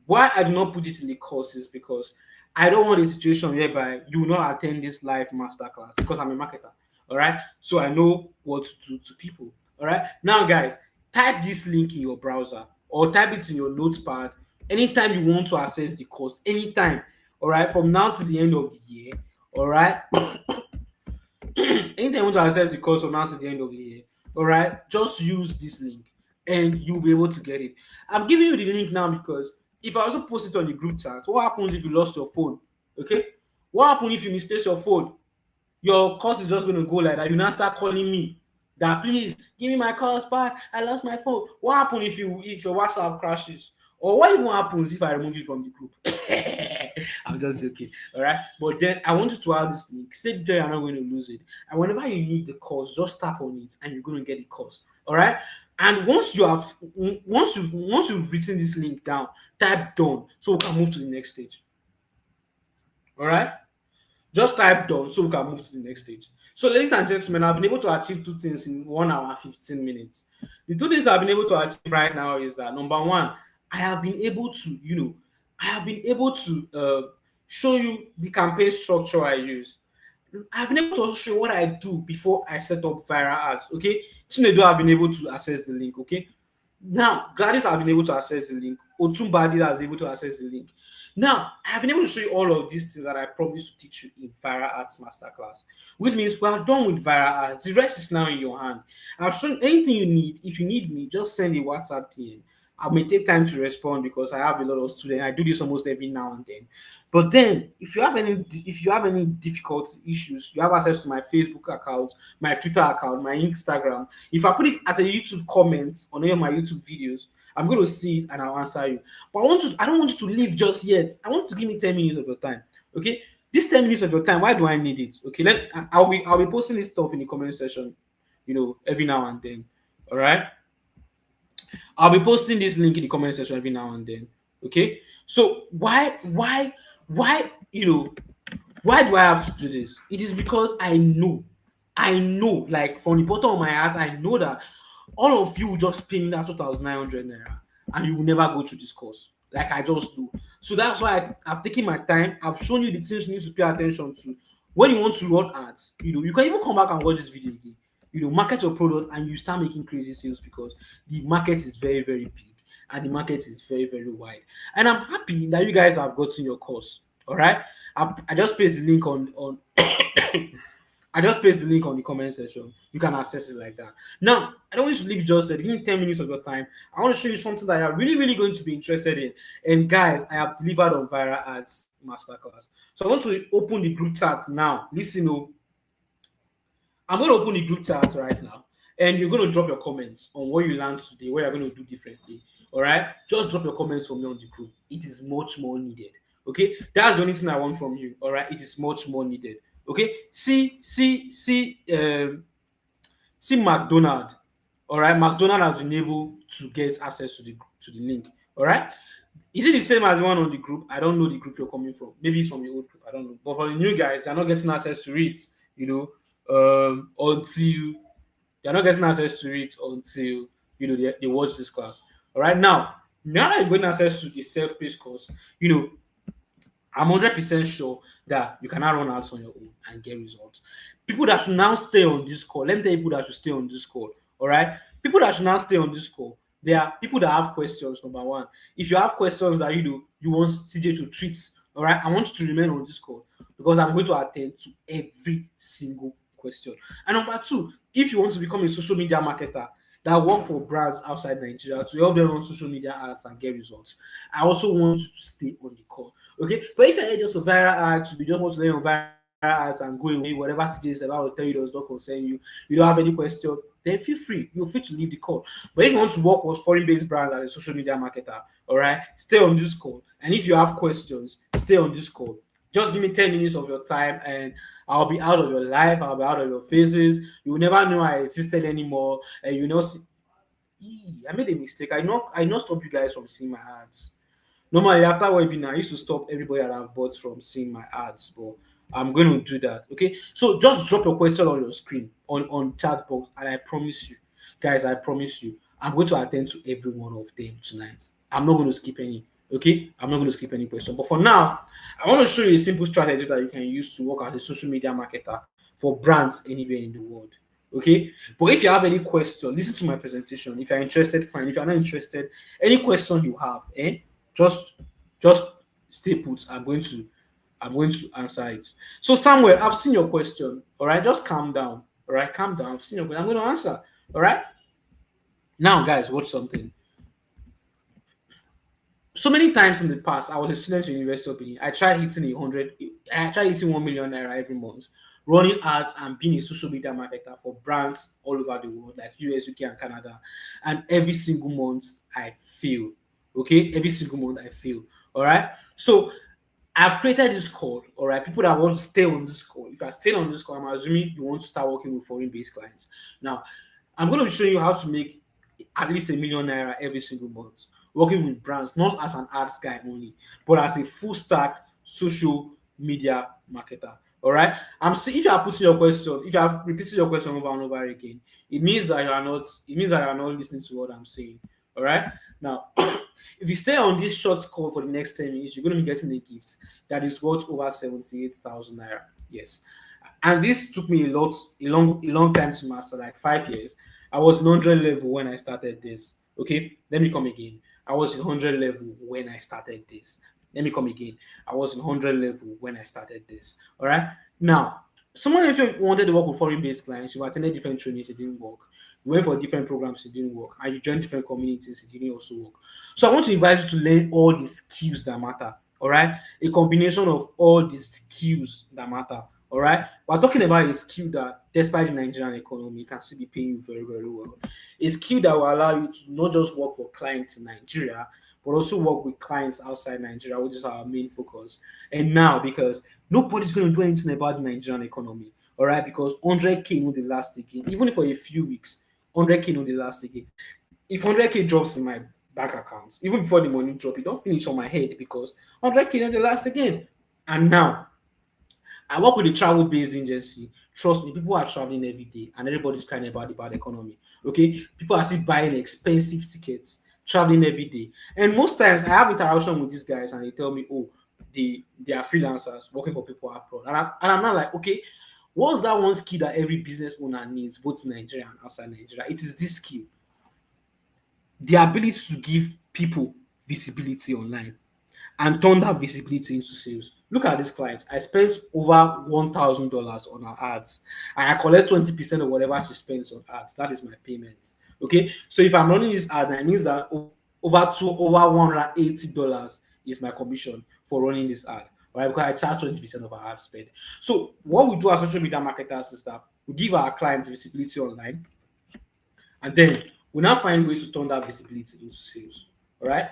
Why I do not put it in the course is because I don't want a situation whereby you will not attend this live masterclass because I'm a marketer. All right. So I know what to do to people. All right. Now, guys, type this link in your browser or type it in your notepad anytime you want to access the course. Anytime. All right. From now to the end of the year. All right. Anytime you want to access the course from now to the end of the year. All right. Just use this link and you'll be able to get it. I'm giving you the link now because if I also post it on the group chat, what happens if you lost your phone? Okay. What happens if you misplace your phone? Your course is just going to go like that. You now start calling me that please give me my course back. I lost my phone. What happens if your WhatsApp crashes? Or what even happens if I remove you from the group? I'm just joking. All right. But then I want you to have this link. Stay there, you're not going to lose it. And whenever you need the course, just tap on it and you're going to get the course. All right. And once you've written this link down, type done so we can move to the next stage. All right. Just type done so we can move to the next stage. So, ladies and gentlemen, I've been able to achieve two things in 1 hour, 15 minutes. The two things I've been able to achieve right now is that number one, I have been able to, show you the campaign structure I use. I've been able to also show what I do before I set up viral ads. Okay, Chinedu have been able to access the link. Okay, now Gladys have been able to access the link. Otumbadi has been able to access the link. Now I have been able to show you all of these things that I promised to teach you in Viral Arts Masterclass, which means we are done with Viral Arts. The rest is now in your hand. I've shown anything you need. If you need me, just send a WhatsApp DM. I may take time to respond because I have a lot of students. I do this almost every now and then. But then, if you have any difficult issues, you have access to my Facebook account, my Twitter account, my Instagram. If I put it as a YouTube comment on any of my YouTube videos, I'm going to see it and I'll answer you. But I don't want you to leave just yet. I want you to give me 10 minutes of your time. Okay? This 10 minutes of your time, why do I need it? Okay, I'll be posting this stuff in the comment section, every now and then. All right. I'll be posting this link in the comment section every now and then. Okay. So why why do I have to do this? It is because I know, like from the bottom of my heart, I know that all of you will just pay me that 2,900 naira and you will never go through this course. Like I just do. So that's why I've taken my time. I've shown you the things you need to pay attention to. When you want to run ads, you can even come back and watch this video again. Market your product and you start making crazy sales because the market is very, very big and the market is very, very wide. And I'm happy that you guys have gotten your course. All right. I just paste the link on I just paste the link on the comment section. You can access it like that. Now, I don't want you to leave just there. Give me 10 minutes of your time. I want to show you something that you're really, really going to be interested in. And guys, I have delivered on Viral Ads Masterclass. So I want to open the group chat now. Listen, I'm going to open the group chat right now. And you're going to drop your comments on what you learned today, what you're going to do differently. All right? Just drop your comments for me on the group. It is much more needed. Okay? That's the only thing I want from you. All right? It is much more needed. Okay, see McDonald. All right, McDonald has been able to get access to the link. All right, is it the same as the one on the group? I don't know the group you're coming from. Maybe it's from the old group. I don't know. But for the new guys, they're not getting access to it. Until they're not getting access to it until they watch this class. All right, now that you're getting access to the self-paced course, I'm 100% sure that you cannot run ads on your own and get results. People that should now stay on this call, let me tell you people that should stay on this call. All right, people that should now stay on this call. They are people that have questions. Number one, if you have questions that you want CJ to treat, all right, I want you to remain on this call because I'm going to attend to every single question. And number two, if you want to become a social media marketer that work for brands outside Nigeria to help them run social media ads and get results, I also want you to stay on the call Okay, but if you're just a viral ads, you just want to learn on viral ads and go away, whatever CJ is about to tell you does not concern you, you don't have any question, then feel free. You're free to leave the call. But if you want to work with foreign-based brands as a social media marketer, all right, stay on this call. And if you have questions, stay on this call. Just give me 10 minutes of your time and I'll be out of your life, I'll be out of your faces. You will never know I existed anymore. And you know, I made a mistake. I not stop you guys from seeing my ads. Normally, after webinar, I used to stop everybody that I've bought from seeing my ads, but I'm going to do that. Okay, so just drop your question on your screen on chat box, and I promise you, guys, I promise you, I'm going to attend to every one of them tonight. I'm not going to skip any. Okay, I'm not going to skip any question. But for now, I want to show you a simple strategy that you can use to work as a social media marketer for brands anywhere in the world. Okay, but if you have any question, listen to my presentation. If you're interested, fine. If you're not interested, any question you have, just just stay put. I'm going to answer it. So Samuel, I've seen your question. All right, just calm down. All right, calm down. I've seen your question. I'm going to answer. All right. Now, guys, watch something. So many times in the past, I was a student in University of Benin. I tried hitting 1 million naira every month, running ads and being a social media marketer for brands all over the world, like US, UK, and Canada. And every single month, I fail. Okay, every single month I fail. All right. So I've created this call, all right. People that want to stay on this call. If I stay on this call, I'm assuming you want to start working with foreign-based clients. Now, I'm going to show you how to make at least 1 million naira every single month, working with brands, not as an ads guy only, but as a full stack social media marketer. All right. If you are putting your question, if you are repeating your question over and over again, it means that you are not. It means that you are not listening to what I'm saying. All right. Now, if you stay on this short call for the next 10 minutes, you're going to be getting a gift that is worth over 78,000 naira. Yes. And this took me a long time to master, like 5 years. I was in 100 level when I started this. Okay, let me come again. I was in 100 level when I started this. Let me come again. I was in 100 level when I started this. All right. Now, someone if you wanted to work with foreign-based clients, you attended different trainings, it didn't work. You went for different programs, it didn't work, and you joined different communities, it didn't also work. So I want to invite you to learn all the skills that matter. All right, a combination of all the skills that matter. All right, we're talking about a skill that, despite the Nigerian economy, can still be paying you very, very well. A skill that will allow you to not just work for clients in Nigeria, but also work with clients outside Nigeria, which is our main focus. And now, because nobody's going to do anything about the Nigerian economy, all right, because 100K will the last again, even for a few weeks, 100K will the last again. If 100K drops in my bank account, even before the money drop, it don't finish on my head because 100K will the last again. And now, I work with a travel-based agency. Trust me, people are traveling every day, and everybody's crying about the bad economy. Okay, people are still buying expensive tickets, traveling every day, and most times I have interaction with these guys, and they tell me, "Oh, they are freelancers working for people abroad," and I'm not like, okay, what's that one skill that every business owner needs, both in Nigeria and outside Nigeria? It is this skill, the ability to give people visibility online and turn that visibility into sales. Look at this client. I spent over $1,000 on her ads, and I collect 20% of whatever she spends on ads. That is my payment. Okay, so if I'm running this ad, that means that over $180 is my commission for running this ad. Right, because I charge 20% of our ad spend. So what we do as social media marketers is that we give our clients visibility online, and then we now find ways to turn that visibility into sales. All right.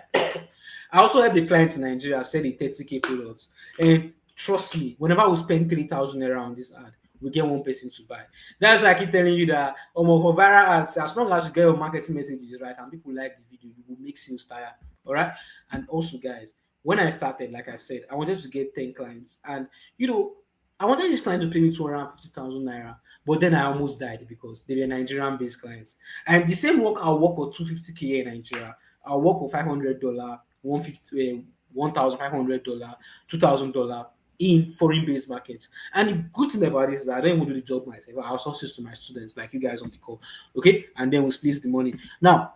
I also help the clients in Nigeria sell a 30K product. And trust me, whenever we spend 3,000 naira on this ad, we get one person to buy. That's why I keep telling you that for viral ads, as long as you get your marketing messages right and people like the video, you will make sales tire. All right. And also, guys, when I started, like I said, I wanted to get 10 clients. And I wanted this client to pay me 250,000 naira. But then I almost died because they were Nigerian based clients. And the same work I'll work for 250K in Nigeria, I'll work for $500, 150, $1,500, $2,000 in foreign-based markets. And the good thing about this is that I don't even do the job myself. I outsource this to my students, like you guys on the call, okay? And then we split the money. Now,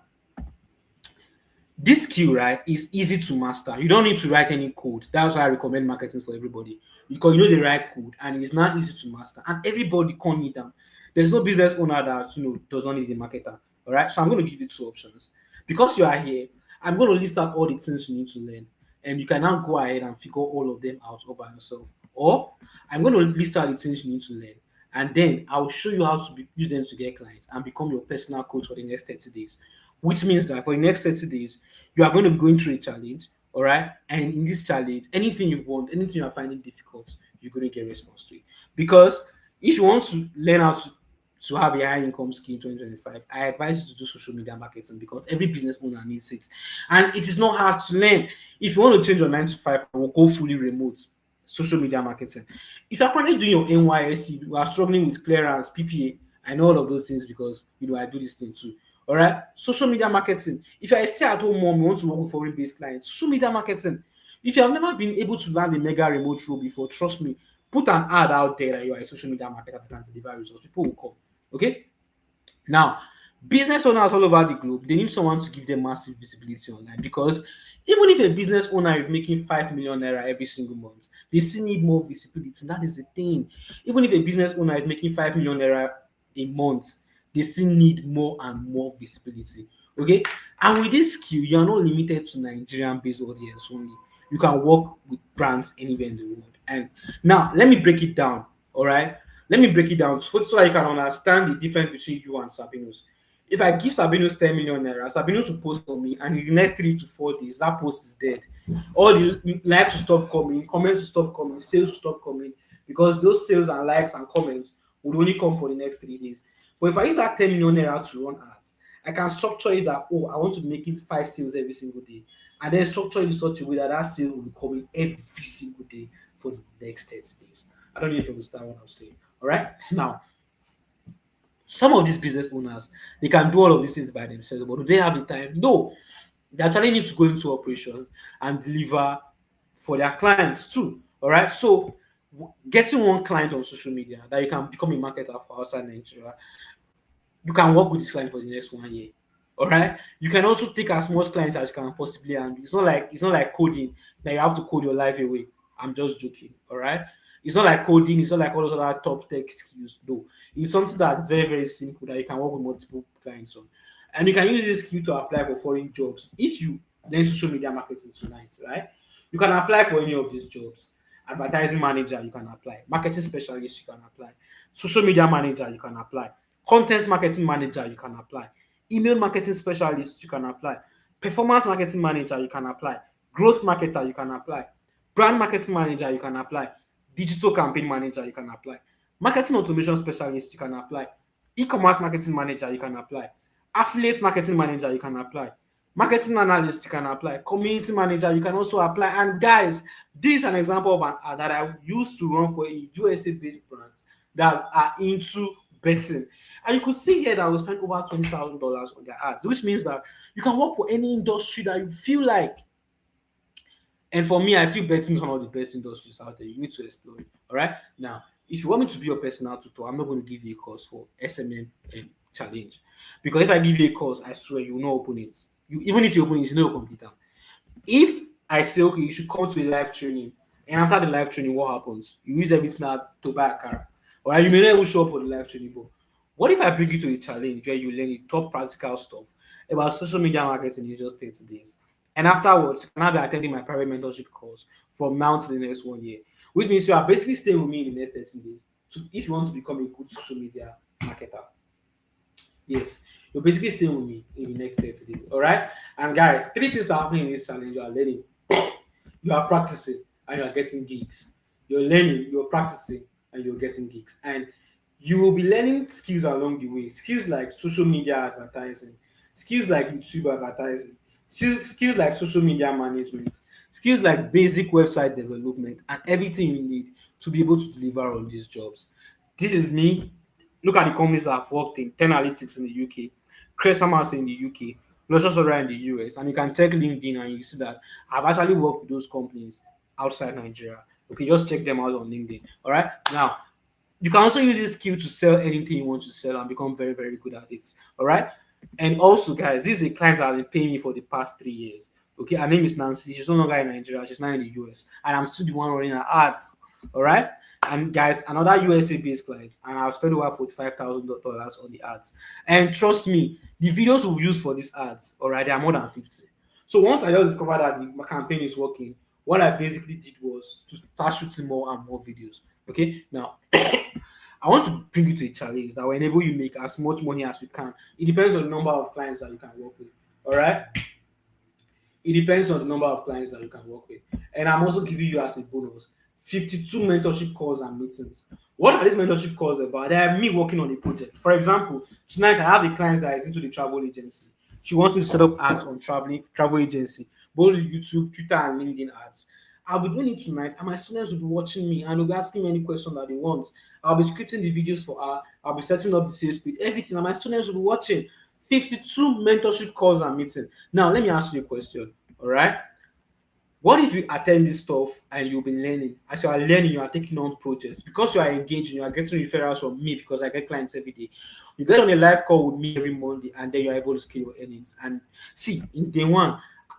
this skill, right, is easy to master. You don't need to write any code. That's why I recommend marketing for everybody because you know the right code and it's not easy to master. And everybody can't need them. There's no business owner that does not need a marketer. All right, so I'm going to give you two options. Because you are here, I'm going to list out all the things you need to learn. and you can now go ahead and figure all of them out all by yourself. Or I'm going to list out the things you need to learn, and then I'll show you how to use them to get clients and become your personal coach for the next 30 days. Which means that for the next 30 days, you are going to be going through a challenge, all right? And in this challenge, anything you want, anything you are finding difficult, you're going to get response to it. Because if you want to learn how to have a high income skill in 2025, I advise you to do social media marketing because every business owner needs it. And it is not hard to learn. If you want to change your 9 to 5 and will go fully remote, social media marketing. If you're currently doing your NYSC, you are struggling with clearance, PPA, I know all of those things because I do this thing too. All right, social media marketing. If you're a stay-at-home mom, you want to work with foreign-based clients, social media marketing. If you have never been able to land a mega remote role before, trust me, put an ad out there that you are a social media marketer that can deliver results. People will come. Okay. Now, business owners all over the globe, they need someone to give them massive visibility online because even if a business owner is making 5 million naira every single month, they still need more visibility. That is the thing. Even if a business owner is making 5 million naira a month, they still need more and more visibility. Okay. And with this skill, you are not limited to Nigerian based audience only. You can work with brands anywhere in the world. And now, let me break it down. All right. Let me break it down so that you can understand the difference between you and Sabinus. If I give Sabinus 10 million naira, Sabinus will post for me, and in the next 3 to 4 days, that post is dead. All the likes will stop coming, comments will stop coming, sales will stop coming because those sales and likes and comments would only come for the next 3 days. But if I use that 10 million naira to run ads, I can structure it that, oh, I want to make it 5 sales every single day, and then structure it in such a way that that sale will be coming every single day for the next 30 days. I don't know if you understand what I'm saying. All right. Now, some of these business owners, they can do all of these things by themselves, but do they have the time? No. They actually need to go into operations and deliver for their clients too. All right. So, getting one client on social media that you can become a marketer for outside Nigeria, you can work with this client for the next 1 year. All right. You can also take as much clients as you can possibly handle. It's not like coding that you have to code your life away. I'm just joking. All right. It's not like coding. It's not like all those other top tech skills. No, it's something that's very very simple that you can work with multiple clients on, and you can use this skill to apply for foreign jobs. If you learn social media marketing tonight, right? You can apply for any of these jobs. Advertising manager, you can apply. Marketing specialist, you can apply. Social media manager, you can apply. Content marketing manager, you can apply. Email marketing specialist, you can apply. Performance marketing manager, you can apply. Growth marketer, you can apply. Brand marketing manager, you can apply. Digital campaign manager, you can apply. Marketing automation specialist, you can apply. E-commerce marketing manager, you can apply. Affiliate marketing manager, you can apply. Marketing analyst, you can apply. Community manager, you can also apply. And guys, this is an example of an ad that I used to run for a USA-based brand that are into betting. And you could see here that we spent over $20,000 on their ads, which means that you can work for any industry that you feel like. And for me, I feel betting is one of the best industries out there. You need to explore it. All right. Now, if you want me to be your personal tutor, I'm not going to give you a course for SMM challenge. Because if I give you a course, I swear you will not open it. Even if you open it, you know your computer. If I say, okay, you should come to a live training, and after the live training, what happens? You use everything out to buy a car. Or you may not even show up for the live training, but what if I bring you to a challenge where you learn the top practical stuff about social media marketing in just 30 days? And afterwards, you can now be attending my private mentorship course from now to the next 1 year, which means you are basically staying with me in the next 30 days. So if you want to become a good social media marketer, yes, you're basically staying with me in the next 30 days. All right. And guys, 3 things are happening in this challenge. You are learning, you are practicing, and you are getting gigs. You're learning, you're practicing, and you're getting gigs. And you will be learning skills along the way. Skills like social media advertising, skills like YouTube advertising, skills like social media management, skills like basic website development, and everything you need to be able to deliver on these jobs. This is me. Look at the companies I've worked in: 10 Analytics in the UK, Cresamers in the UK, Luscious Soda in the US, and you can check LinkedIn and you see that I've actually worked with those companies outside Nigeria. Okay, just check them out on LinkedIn. All right. Now, you can also use this skill to sell anything you want to sell and become very, very good at it. All right. And also, guys, this is a client that has been paying me for the past 3 years. Okay, her name is Nancy. She's no longer in Nigeria. She's now in the US, and I'm still the one running her ads. All right. And guys, another USA-based client, and I've spent over $45,000 on the ads. And trust me, the videos we've used for these ads, all right, they are more than 50. So once I just discovered that my campaign is working, what I basically did was to start shooting more and more videos. Okay, now I want to bring you to a challenge that will enable you make as much money as you can. It depends on the number of clients that you can work with. All right, it depends on the number of clients that you can work with. And I'm also giving you as a bonus 52 mentorship calls and meetings. What are these mentorship calls about? They are me working on a project. For example, tonight I have a client that is into the travel agency. She wants me to set up ads on travel agency, both YouTube, Twitter, and LinkedIn ads. I'll be doing it tonight, and my students will be watching me and will be asking me any question that they want. I'll be scripting the videos for her. I'll be setting up the sales page, everything, and my students will be watching. 52 mentorship calls and meetings. Now, let me ask you a question. All right. What if you attend this stuff and you'll be learning? As you are learning, you are taking on projects because you are engaging, you are getting referrals from me because I get clients every day. You get on a live call with me every Monday, and then you're able to scale your earnings. And see, in day one,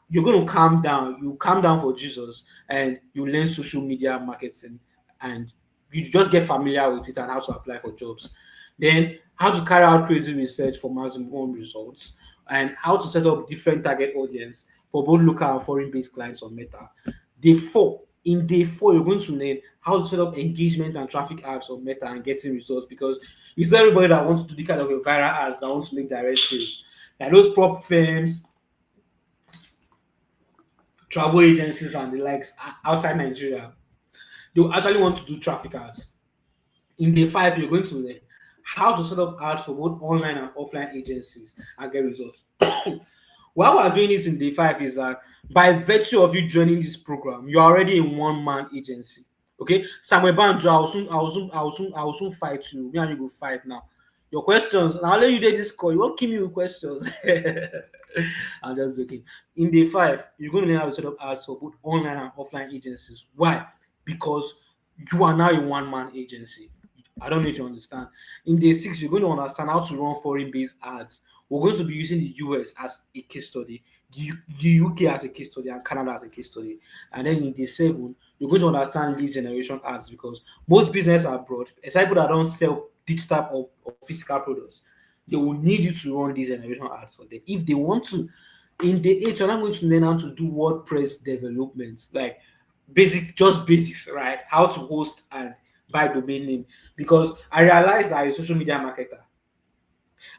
you're going to calm down. You calm down for Jesus, and you learn social media marketing, and you just get familiar with it and how to apply for jobs. Then, how to carry out crazy research for maximum results, and how to set up different target audience for both local and foreign based clients on Meta. In day four, you're going to learn how to set up engagement and traffic ads on Meta and getting results because it's not everybody that wants to do the kind of a viral ads that wants to make direct sales. Like those prop firms, travel agencies, and the likes outside Nigeria, they will actually want to do traffic ads. In day five, you're going to learn how to set up ads for both online and offline agencies and get results. Why we're doing this in day five is that by virtue of you joining this program, you're already a one-man agency. Okay, Samuel Banjo, I will soon fight you. Me and you will fight now. Your questions, and I'll let you take this call. You won't kill me with questions. I'm just joking. In day five, you're going to learn how to set up ads for both online and offline agencies. Why? Because you are now a one-man agency. I don't know if you understand. In day six, you're going to understand how to run foreign-based ads. We're going to be using the US as a case study, the UK as a case study, and Canada as a case study. And then in day seven, you're going to understand lead generation ads because most business abroad, aside people that don't sell digital or physical products, they will need you to run lead generation ads for them if they want to. In day eight, you're not going to learn how to do WordPress development, like just basics, right? How to host and buy domain name. Because I realized that I'm a social media marketer.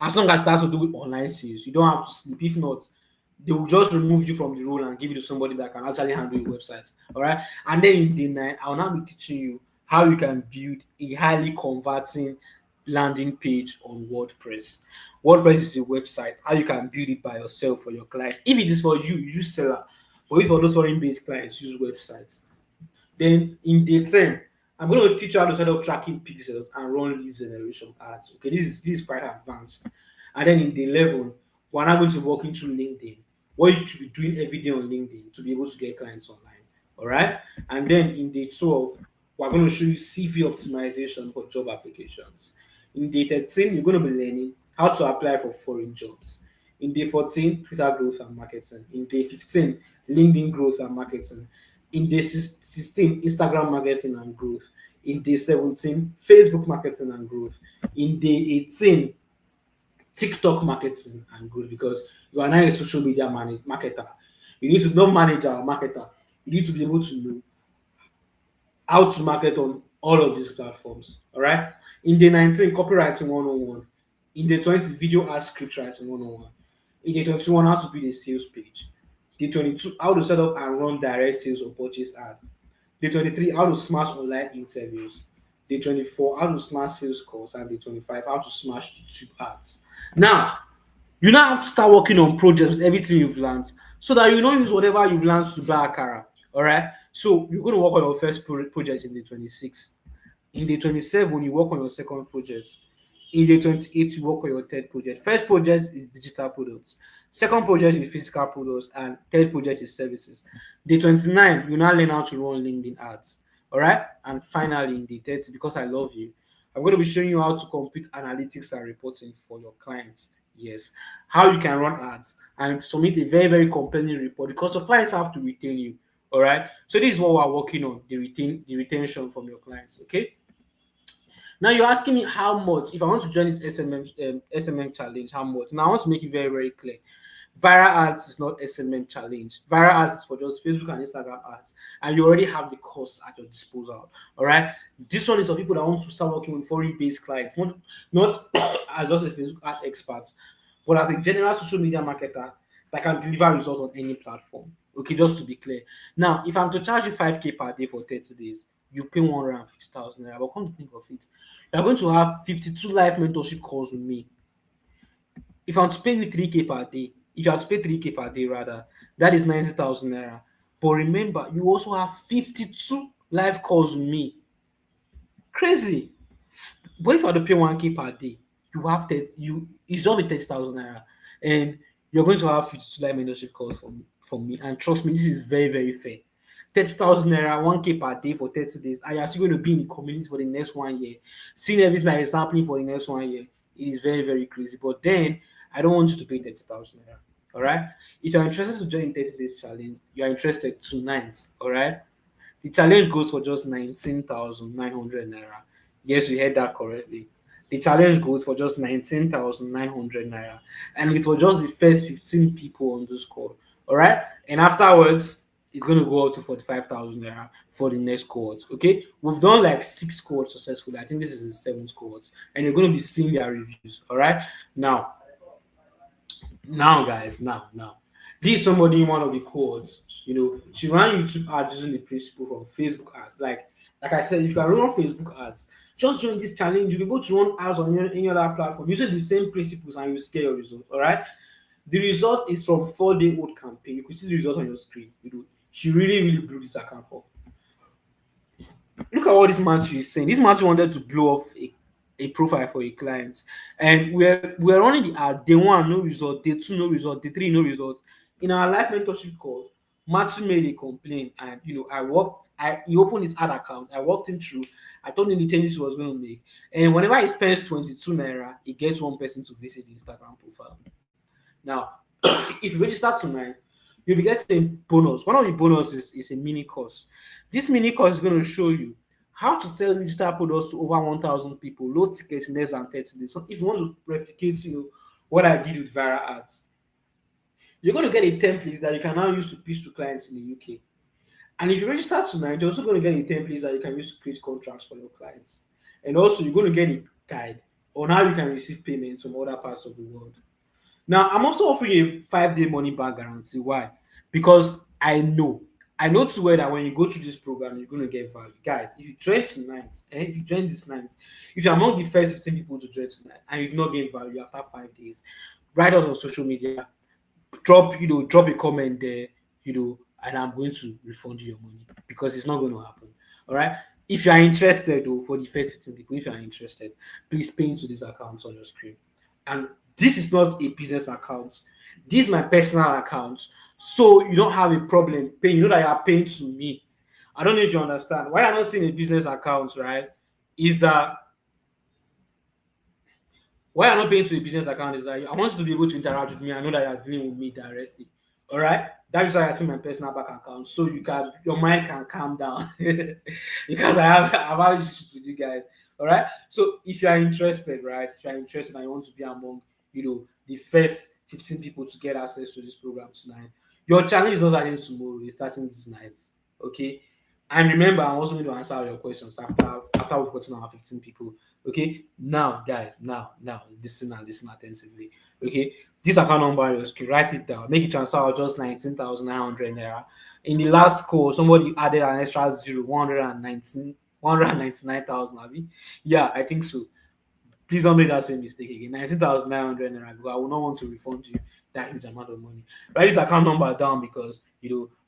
As long as it has to do with online sales, you don't have to sleep. If not, they will just remove you from the role and give you to somebody that can actually handle your website. All right. And then in day nine, I'll now be teaching you how you can build a highly converting landing page on WordPress. WordPress is a website, how you can build it by yourself for your clients. If it is for you, use seller. But if for those foreign based clients, use websites. Then in day 10, I'm going to teach you how to set up tracking pixels and run lead generation ads. Okay, this is quite advanced. And then in day 11, we're now going to walk into LinkedIn. What you should be doing every day on LinkedIn to be able to get clients online. All right. And then in day 12, we're going to show you CV optimization for job applications. In day 13, you're going to be learning how to apply for foreign jobs. In day 14, Twitter growth and marketing. In day 15, LinkedIn growth and marketing. In day 16, Instagram marketing and growth. In day 17, Facebook marketing and growth. In day 18, TikTok marketing and growth because you are now a social media marketer. You need to not manage our marketer. You need to be able to know how to market on all of these platforms. All right. In day 19, copywriting 101. In day 20, video ad script writing 101. In day 21, how to build a sales page. Day 22, how to set up and run direct sales or purchase ad. Day 23, how to smash online interviews. Day 24, how to smash sales calls. And day 25, how to smash YouTube ads. Now, you now have to start working on projects with everything you've learned so that you don't use whatever you've learned to buy a car. All right. So you're going to work on your first project in day 26. In day 27, you work on your second project. In day 28, you work on your third project. First project is digital products. Second project is physical products. And third project is services. Day 29, you now learn how to run LinkedIn ads. All right. And finally, in day 30, because I love you, I'm going to be showing you how to compute analytics and reporting for your clients. Yes. How you can run ads and submit a very, very compelling report because your clients have to retain you. All right. So this is what we're working on, the retention from your clients. Okay. Now you're asking me how much if I want to join this SMM challenge, how much? Now I want to make it very, very clear. Viral ads is not SMM challenge. Viral ads is for just Facebook and Instagram ads, and you already have the cost at your disposal. All right. This one is for people that want to start working with foreign-based clients, not as just a Facebook ad expert, but as a general social media marketer that can deliver results on any platform. Okay, just to be clear. Now, if I'm to charge you 5K per day for 30 days, you pay 150,000 naira. But come to think of it, you're going to have 52 live mentorship calls with me. If I'm to pay you 3K per day, if you have to pay 3K per day rather, that is 90,000 naira. But remember, you also have 52 live calls with me. Crazy. But if you have to pay 1K per day, you have 30, it's only 30,000 naira. And you're going to have 52 live mentorship calls from me. And trust me, this is very, very fair. 30,000 naira, 1K per day for 30 days. And you're still going to be in the community for the next 1 year, seeing everything that is happening for the next 1 year. It is very, very crazy. But then I don't want you to pay 30,000 naira. All right. If you're interested to join 30 days challenge, you're interested tonight. All right. The challenge goes for just 19,900 naira. Yes, you heard that correctly. The challenge goes for just 19,900 naira, and it's for just the first 15 people on this call. All right, and afterwards, it's going to go up to 45,000 naira for the next cohort. Okay, we've done like 6 cohorts successfully. I think this is the 7th cohort, and you're going to be seeing their reviews. All right, now, guys, now, this is somebody in one of the cohorts. She ran YouTube ads using the principle from Facebook ads. Like I said, if you can run Facebook ads, just join this challenge. You'll be able to run ads on any other platform using the same principles, and you scale your results. All right. The result is from 4-day old campaign. You could see the result on your screen. She really, really blew this account up. Look at what this Matthew is saying. This Matthew wanted to blow up a profile for a client, and we're running the ad. Day one, no result. Day two, no result. Day three, no result. In our live mentorship call, Matthew made a complaint, and he opened his ad account. I walked him through. I told him the changes he was going to make, and whenever he spends 22 naira, he gets one person to visit the Instagram profile. Now, if you register tonight, you'll be getting a bonus. One of the bonuses is a mini course. This mini course is going to show you how to sell digital products to over 1,000 people, low tickets in less than 30 days. So if you want to replicate, what I did with viral ads, you're going to get a template that you can now use to pitch to clients in the UK. And if you register tonight, you're also going to get a template that you can use to create contracts for your clients. And also, you're going to get a guide on how you can receive payments from other parts of the world. Now, I'm also offering a 5-day money back guarantee. Why? Because I know too well that when you go through this program, you're going to get value. Guys, if you join tonight, and if you join this night, if you're among the first 15 people to join tonight and you do not get value after 5 days, write us on social media, drop a comment there, and I'm going to refund you your money because it's not going to happen. All right. If you are interested, though, for the first 15 people, if you are interested, please pay into this account on your screen. And this is not a business account. This is my personal account. So you don't have a problem paying. You know that you are paying to me. I don't know if you understand. Why I'm not seeing a business account, right? Is that why I'm not paying to a business account is that I want you to be able to interact with me. I know that you are dealing with me directly. All right. That is why I see my personal bank account. So your mind can calm down. Because I've had issues with you guys. All right. So if you are interested, right? If you are interested and you want to be among, the first 15 people to get access to this program tonight, your challenge is not starting tomorrow, it's starting this night. Okay. And remember, I'm also going to answer all your questions after we've gotten our 15 people. Okay. Now, guys, now, listen and listen attentively. Okay. This account number on your screen, write it down. Make it transfer out just 19,900 naira. In the last call, somebody added an extra zero, 199,000. Yeah, I think so. Please don't make that same mistake again. 19,900 naira, because I will not want to refund you that huge amount of money. Write this account number down because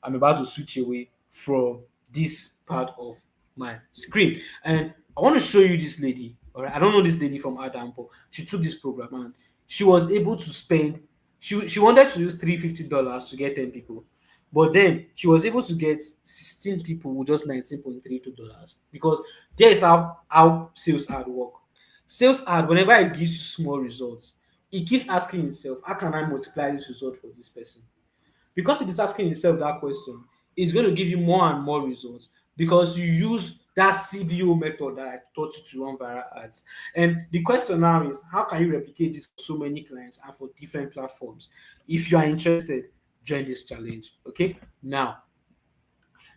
I'm about to switch away from this part of my screen. And I want to show you this lady. All right, I don't know this lady from Adam, but she took this program and she was able to spend. She wanted to use $350 to get 10 people, but then she was able to get 16 people with just $19.32 because there is how sales ad work. Sales ad, whenever it gives you small results, it keeps asking itself, how can I multiply this result for this person? Because it is asking itself that question, it's going to give you more and more results because you use that CBO method that I taught you to run viral ads. And the question now is, how can you replicate this for so many clients and for different platforms? If you are interested, join this challenge. Okay. Now,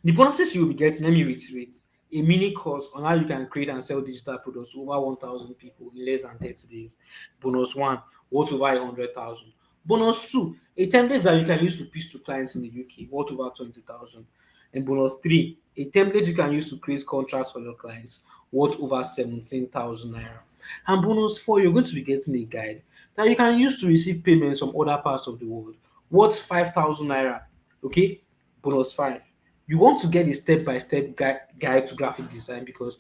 the bonuses you will be getting, let me reiterate, a mini course on how you can create and sell digital products to over 1,000 people in less than 30 days. Bonus one, worth over 100,000. Bonus two, a template that you can use to pitch to clients in the UK, worth over 20,000. And bonus three, a template you can use to create contracts for your clients, worth over 17,000 naira. And bonus four, you're going to be getting a guide that you can use to receive payments from other parts of the world, worth 5,000 naira. Okay, bonus five, you want to get a step-by-step guide to graphic design, because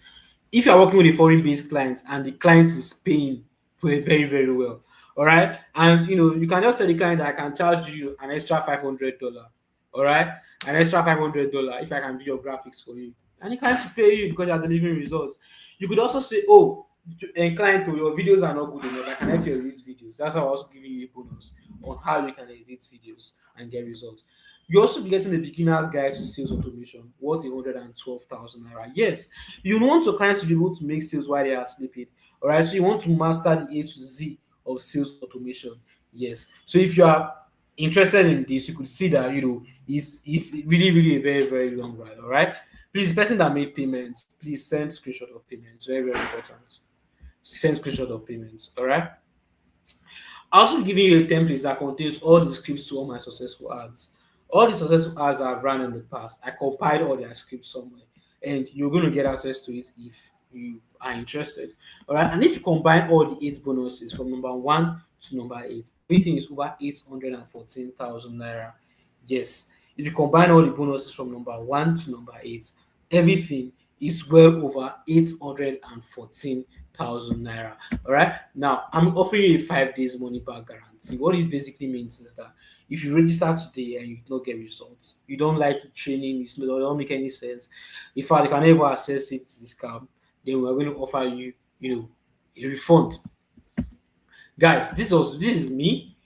if you're working with a foreign-based client and the client is paying very, very well, all right, and you can just tell the client that I can charge you an extra $500, all right, an extra $500 if I can do your graphics for you, and the client will pay you because you're delivering results. You could also say, oh, client, your videos are not good enough, I can help you edit videos. That's how I was giving you a bonus on how you can edit videos and get results. You also be getting a beginner's guide to sales automation, worth 112,000 naira. Yes, you want your clients to be able to make sales while they are sleeping. All right, so you want to master the A to Z of sales automation. Yes, so if you are interested in this, you could see that it's really a very long ride. All right, please, the person that made payments, please send screenshot of payments. Very important. Send screenshot of payments. All right. I also giving you a template that contains all the scripts to all my successful ads. All the successful ads I've run in the past, I compiled all their scripts somewhere, and you're going to get access to it if you are interested. All right, and if you combine all the eight bonuses from number one to number eight, everything is over 814,000 naira. Yes, if you combine all the bonuses from number one to number eight, everything is well over 814,000 naira. All right. Now I'm offering you a 5 days money back guarantee. What it basically means is that if you register today and you do not get results, you don't like the training, it don't make any sense. In fact, you can never access it, this scam, then we're going to offer you, a refund. Guys, this is me.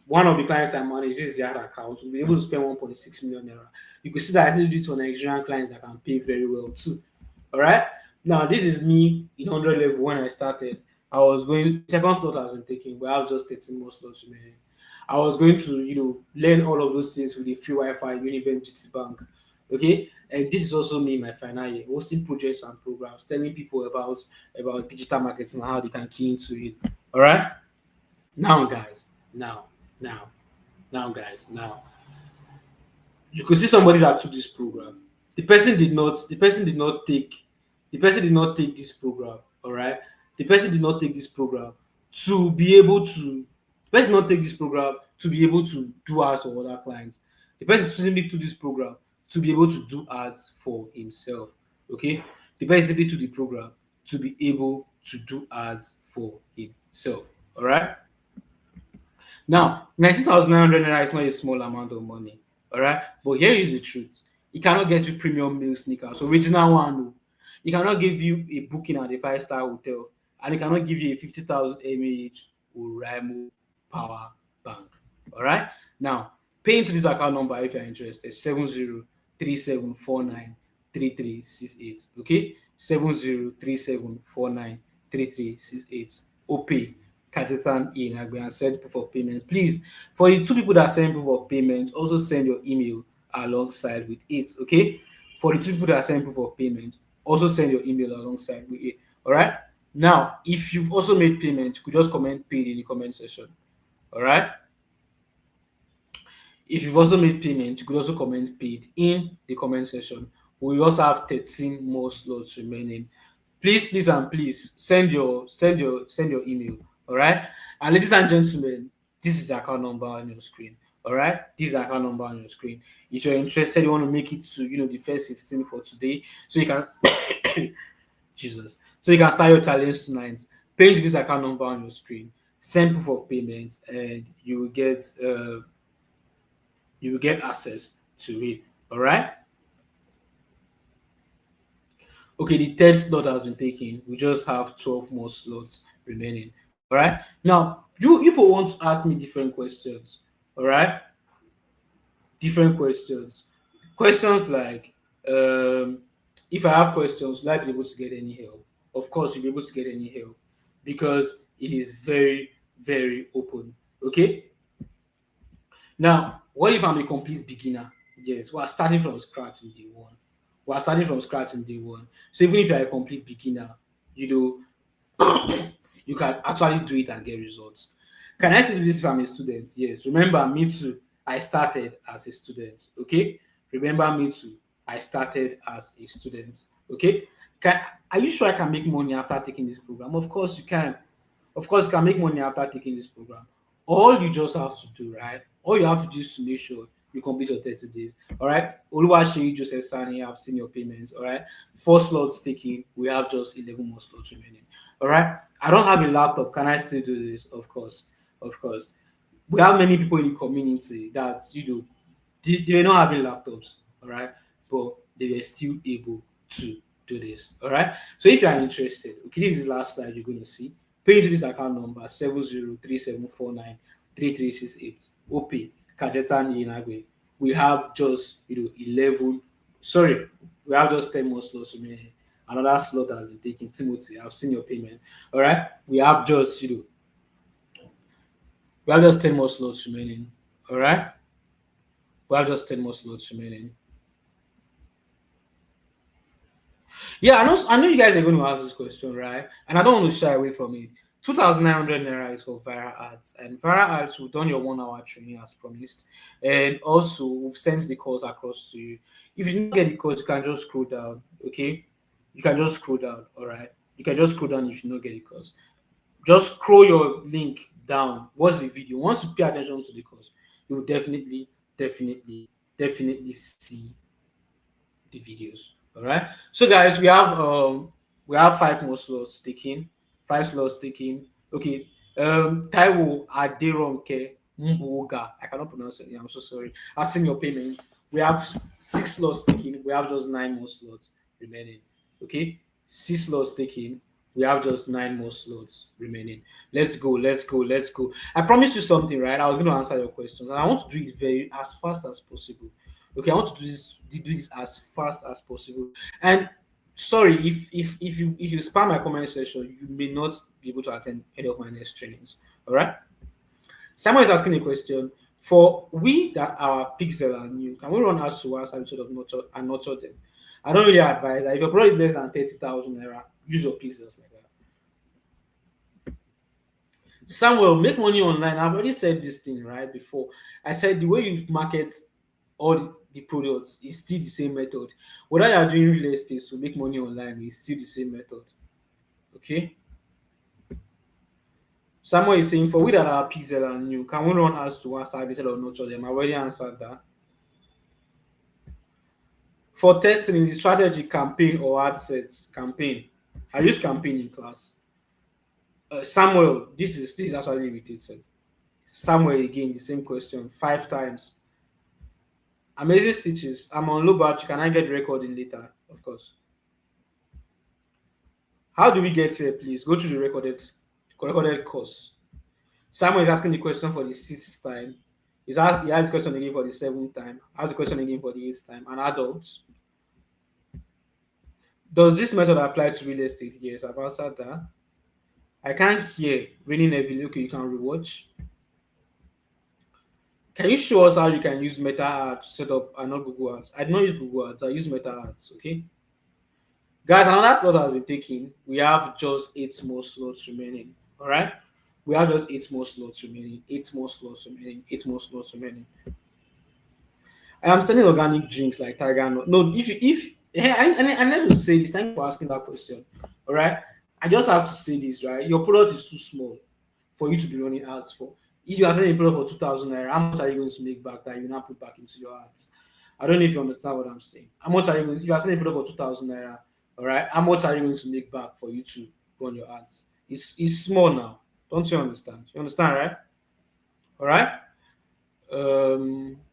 One of the clients I manage, this is their account. We'll be able to spend 1.6 million naira. You could see that I did this for Nigerian clients that can pay very well too. All right. Now this is me in 100 level when I started. I was going second slot has been taken, but I have just 13 more slots remaining. I was going to learn all of those things with the free Wi-Fi Unibank GT Bank. Okay, and this is also me in my final year, hosting projects and programs, telling people about digital marketing and how they can key into it. All right. Now, guys, now, now, now, you could see somebody that took this program. The person did not take this program. All right. The person did not take this program to be able to the person did not take this program to be able to do ads for other clients. The person simply took this program to be able to do ads for himself. Okay. The person simply took the program to be able to do ads for himself. All right. Now, 19,900 naira is not a small amount of money, all right? But here is the truth: it cannot get you premium meal sneakers, original one. No. It cannot give you a booking at a five-star hotel, and it cannot give you a 50,000 mAh Oraimo power bank, all right? Now, pay into this account number if you're interested: 7037493368. Okay, 7037493368. OPay. Kajetan in Agbe and send proof of payment. Please, for the two people that send proof of payment, also send your email alongside with it. Okay. For the two people that send proof of payment, also send your email alongside with it. All right. Now, if you've also made payment, you could just comment paid in the comment section. All right. If you've also made payment, you could also comment paid in the comment section. We also have 13 more slots remaining. Please send your email. All right. And ladies and gentlemen, this is the account number on your screen. All right. This is the account number on your screen. If you're interested, you want to make it to the first 15 for today, so you can Jesus. So you can start your challenge tonight. Pay to this account number on your screen. Send proof of payment, and you will get access to it. All right. Okay, the third slot has been taken. We just have 12 more slots remaining. All right. Now, you people want to ask me different questions. All right. Different questions. Questions like, If I have questions, will I be able to get any help? Of course, you'll be able to get any help because it is very, very open. Okay. Now, what if I'm a complete beginner? Yes, we are starting from scratch in day one. We are starting from scratch in day one. So even if you're a complete beginner, you know, you can actually do it and get results. Can I still do this if I'm a student? Yes. Remember, me too. I started as a student. Okay. Remember, me too. I started as a student. Okay. Can, are you sure I can make money after taking this program? Of course you can. Of course, you can make money after taking this program. All you just have to do, right? All you have to do is to make sure you complete your 30 days. All right. Oluwaseyi Joseph Sani, I've seen your payments. All right. 4 slots taken. We have just 11 more slots remaining. All right. I don't have a laptop. Can I still do this? Of course. Of course. We have many people in the community that, they were not having laptops, all right, but they were still able to do this, all right. So if you are interested, okay, this is the last slide you're going to see. Pay into this account number 7037493368. OP Kajetan Inagwe. We have just 11. Sorry, we have just 10 more slots remaining. Another slot has been taken. Timothy, I've seen your payment. All right, we have just 10 more slots remaining. All right, we have just 10 more slots remaining. Yeah, I know you guys are going to ask this question, right? And I don't want to shy away from it. 2,900 naira is for viral ads. And viral ads, we've done your 1 hour training as promised. And also, we've sent the course across to you. If you didn't get the course, you can just scroll down, okay? You can just scroll down, all right? You can just scroll down if you don't get the course. Just scroll your link down. Watch the video. Once you pay attention to the course, you will definitely, definitely, definitely see the videos. All right. So guys, we have 5 more slots taken. 5 slots taken. Okay. Taiwo Aderonke Mbuga. I cannot pronounce it. I'm so sorry. I've seen your payments. We have 6 slots taken. We have just 9 more slots remaining. Okay. 6 slots taken. We have just 9 more slots remaining. Let's go. Let's go. Let's go. I promised you something, right? I was going to answer your questions, and I want to do it very as fast as possible. Okay, I want to do this as fast as possible. And sorry if you spam my comment section, you may not be able to attend any of my next trainings. All right. Someone is asking a question. For we that are pixel and new, can we run ads to us and sort of nurture them? I don't really advise that. If your product is less than 30,000 naira, use your pixels like that. Samuel, make money online. I've already said this thing right before. I said the way you market all the products is still the same method. Whether you are doing real estate to make money online is still the same method. Okay. Samuel is saying for we that are pixel and new, can we run ads to one side instead of nurture them? I already answered that. For testing the strategy campaign or ad sets campaign, I use campaign in class. Samuel, this is actually irritating. Samuel again, the same question 5 times. Amazing stitches. I'm on low battery. Can I get the recording later? Of course. How do we get here, please? Go to the recorded course. Samuel is asking the question for the 6th time. He has the question again for the 7th time. Ask the question again for the 8th time. An adult. Does this method apply to real estate? Yes, I've answered that. I can't hear. Raining heavily. Okay, you can rewatch. Can you show us how you can use Meta Ads to set up and not Google Ads? I don't use Google Ads. I use Meta Ads. Okay. Guys, another slot has been taken. We have just 8 more slots remaining. All right. We have just 8 more slots remaining. 8 more slots remaining. 8 more slots remaining. I am selling organic drinks like Tiger. No, if I need to say this. Thank you for asking that question. All right. I just have to say this, right? Your product is too small for you to be running ads for. If you are selling a product for 2,000 naira, how much are you going to make back that you now put back into your ads? I don't know if you understand what I'm saying. How much are you going? If you are selling a product for 2,000 naira, all right, how much are you going to make back for you to run your ads? It's small now. Don't you understand? You understand, right? All right.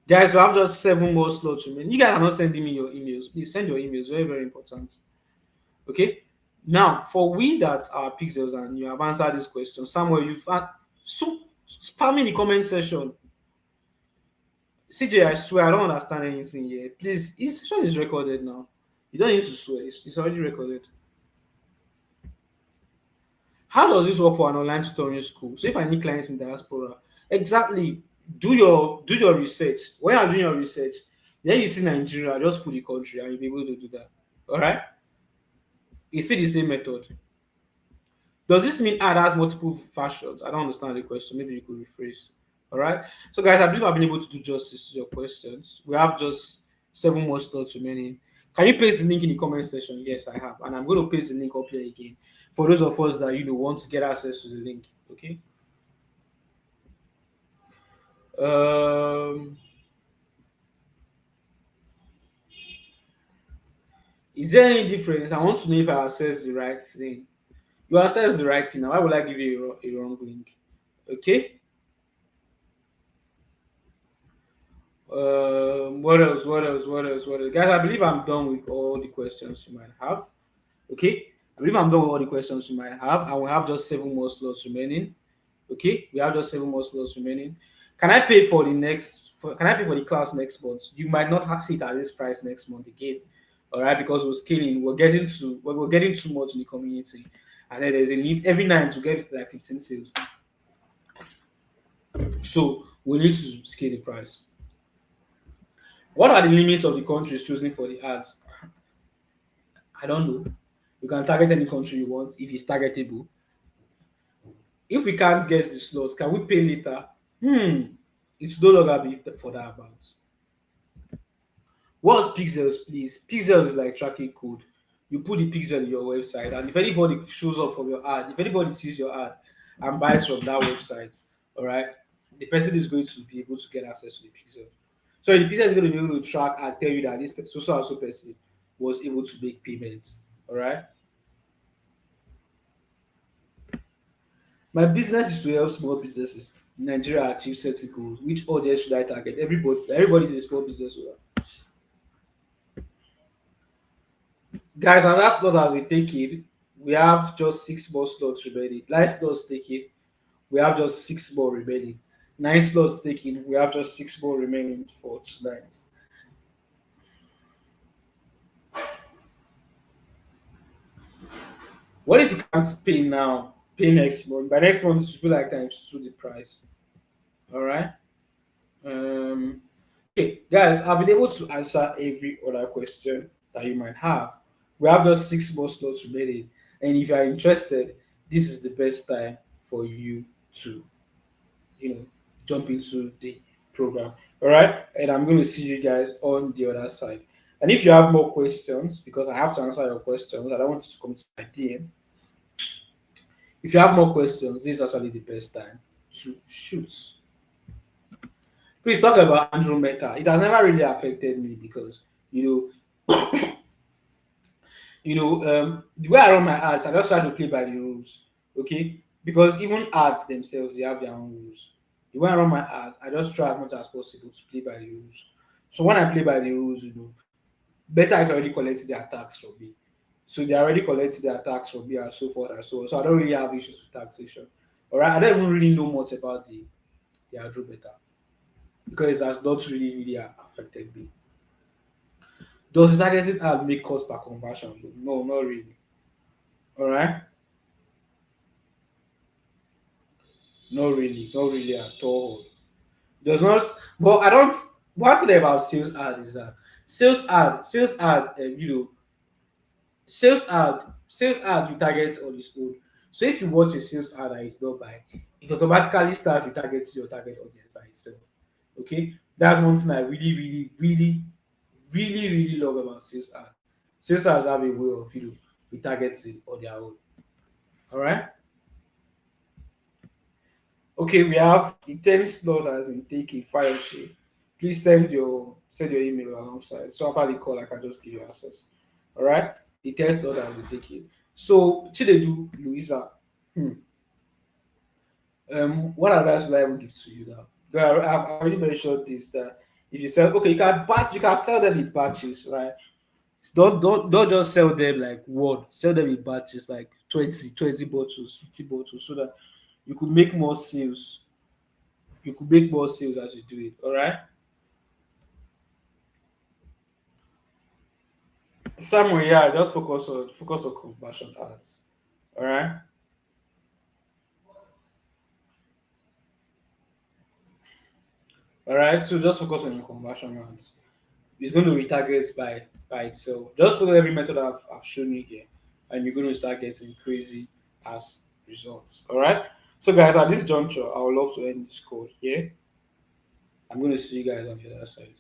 Guys, you have just 7 more slots remaining. You guys are not sending me your emails. Please send your emails. Very, very important. Okay. Now, for we that are pixels and you have answered this question, Samuel, so spam in the comment section. CJ, I swear I don't understand anything here. Please, this session is recorded now. You don't need to swear. It's already recorded. How does this work for an online tutoring school? So if I need clients in diaspora, exactly, do your research. When you're doing your research, then you see Nigeria, just put the country and you'll be able to do that. All right? You see the same method. Does this mean ad has multiple versions? I don't understand the question. Maybe you could rephrase. All right. So, guys, I believe I've been able to do justice to your questions. We have just 7 more slots remaining. Can you paste the link in the comment section? Yes, I have, and I'm going to paste the link up here again for those of us that want to get access to the link. Okay. Um, is there any difference? I want to know if I access the right thing. You access the right thing. Now, why would I give you a wrong link? Okay. What else? What else? What else? What else? Guys, I believe I'm done with all the questions you might have. Okay, I believe I'm done with all the questions you might have, and we have just 7 more slots remaining. Okay, we have just 7 more slots remaining. Can I pay for the next? Can I pay for the class next month? You might not have see it at this price next month again. All right, because we're scaling, we're getting too much in the community, and then there's a need every night to get like 15 sales. So we need to scale the price. What are the limits of the countries choosing for the ads? I don't know. You can target any country you want if it's targetable. If we can't get the slots, can we pay later? It should no longer be for that amount. What's pixels, please? Pixels is like tracking code. You put the pixel in your website, and if anybody shows up from your ad, if anybody sees your ad and buys from that website, all right, the person is going to be able to get access to the pixel. So the pixel is going to be able to track and tell you that this so and so person was able to make payments. All right. My business is to help small businesses in Nigeria achieve certain goals. Which audience should I target? Everybody. Everybody is a small business owner. Guys, and that slot has been taken. We have just 6 more slots remaining. 9 slots taken. We have just 6 more remaining. 9 slots taken. We have just 6 more remaining for tonight. What if you can't pay now? Pay next month. By next month, it should be like times two the price. All right. Um, okay, guys, I've been able to answer every other question that you might have. We have just 6 more slots remaining, and if you are interested, this is the best time for you to, you know, jump into the program. All right, and I'm going to see you guys on the other side. And if you have more questions, because I have to answer your questions, I don't want you to come to my DM. If you have more questions, this is actually the best time to shoot. Please talk about Andromeda. It has never really affected me because you the way I run my ads, I just try to play by the rules. Okay, because even ads themselves, they have their own rules. The way I run my ads, I just try as much as possible to play by the rules. So when I play by the rules, Beta is already collecting their tax from me. So they already collected their tax from me and so forth and so on. So I don't really have issues with taxation. All right, I don't even really know much about the Andromeda because it has not really affected me. Does targeting ad make cost per conversion? No, not really. All right, not really at all. Does not. But I don't. One thing about sales ad is that sales ad, sales ad you target on its own. So if you watch a sales ad and you don't buy, it automatically starts retargeting your target audience by itself. Okay, that's one thing I really love about sales ads. Sales ads have a way of retargeting on their own. All right. Okay, we have the 10 slot has been taken. File share. Please send your email alongside. So after the call, I can just give you access. All right. The 10 slot has been taken. So Chinedu, Louisa, hmm, what advice would I even give to you now? Girl, I've already mentioned this that if you sell, okay, you can sell them in batches, right? Don't just sell them like one. Sell them in batches like 20 bottles, 50 bottles, so that you could make more sales. You could make more sales as you do it. All right. Samuel, yeah, just focus on conversion ads. All right. All right. So just focus on your conversion ads. It's going to retarget by itself. Just follow every method I've shown you here, and you're going to start getting crazy as results. All right. So guys, at this juncture, I would love to end this call here. I'm going to see you guys on the other side.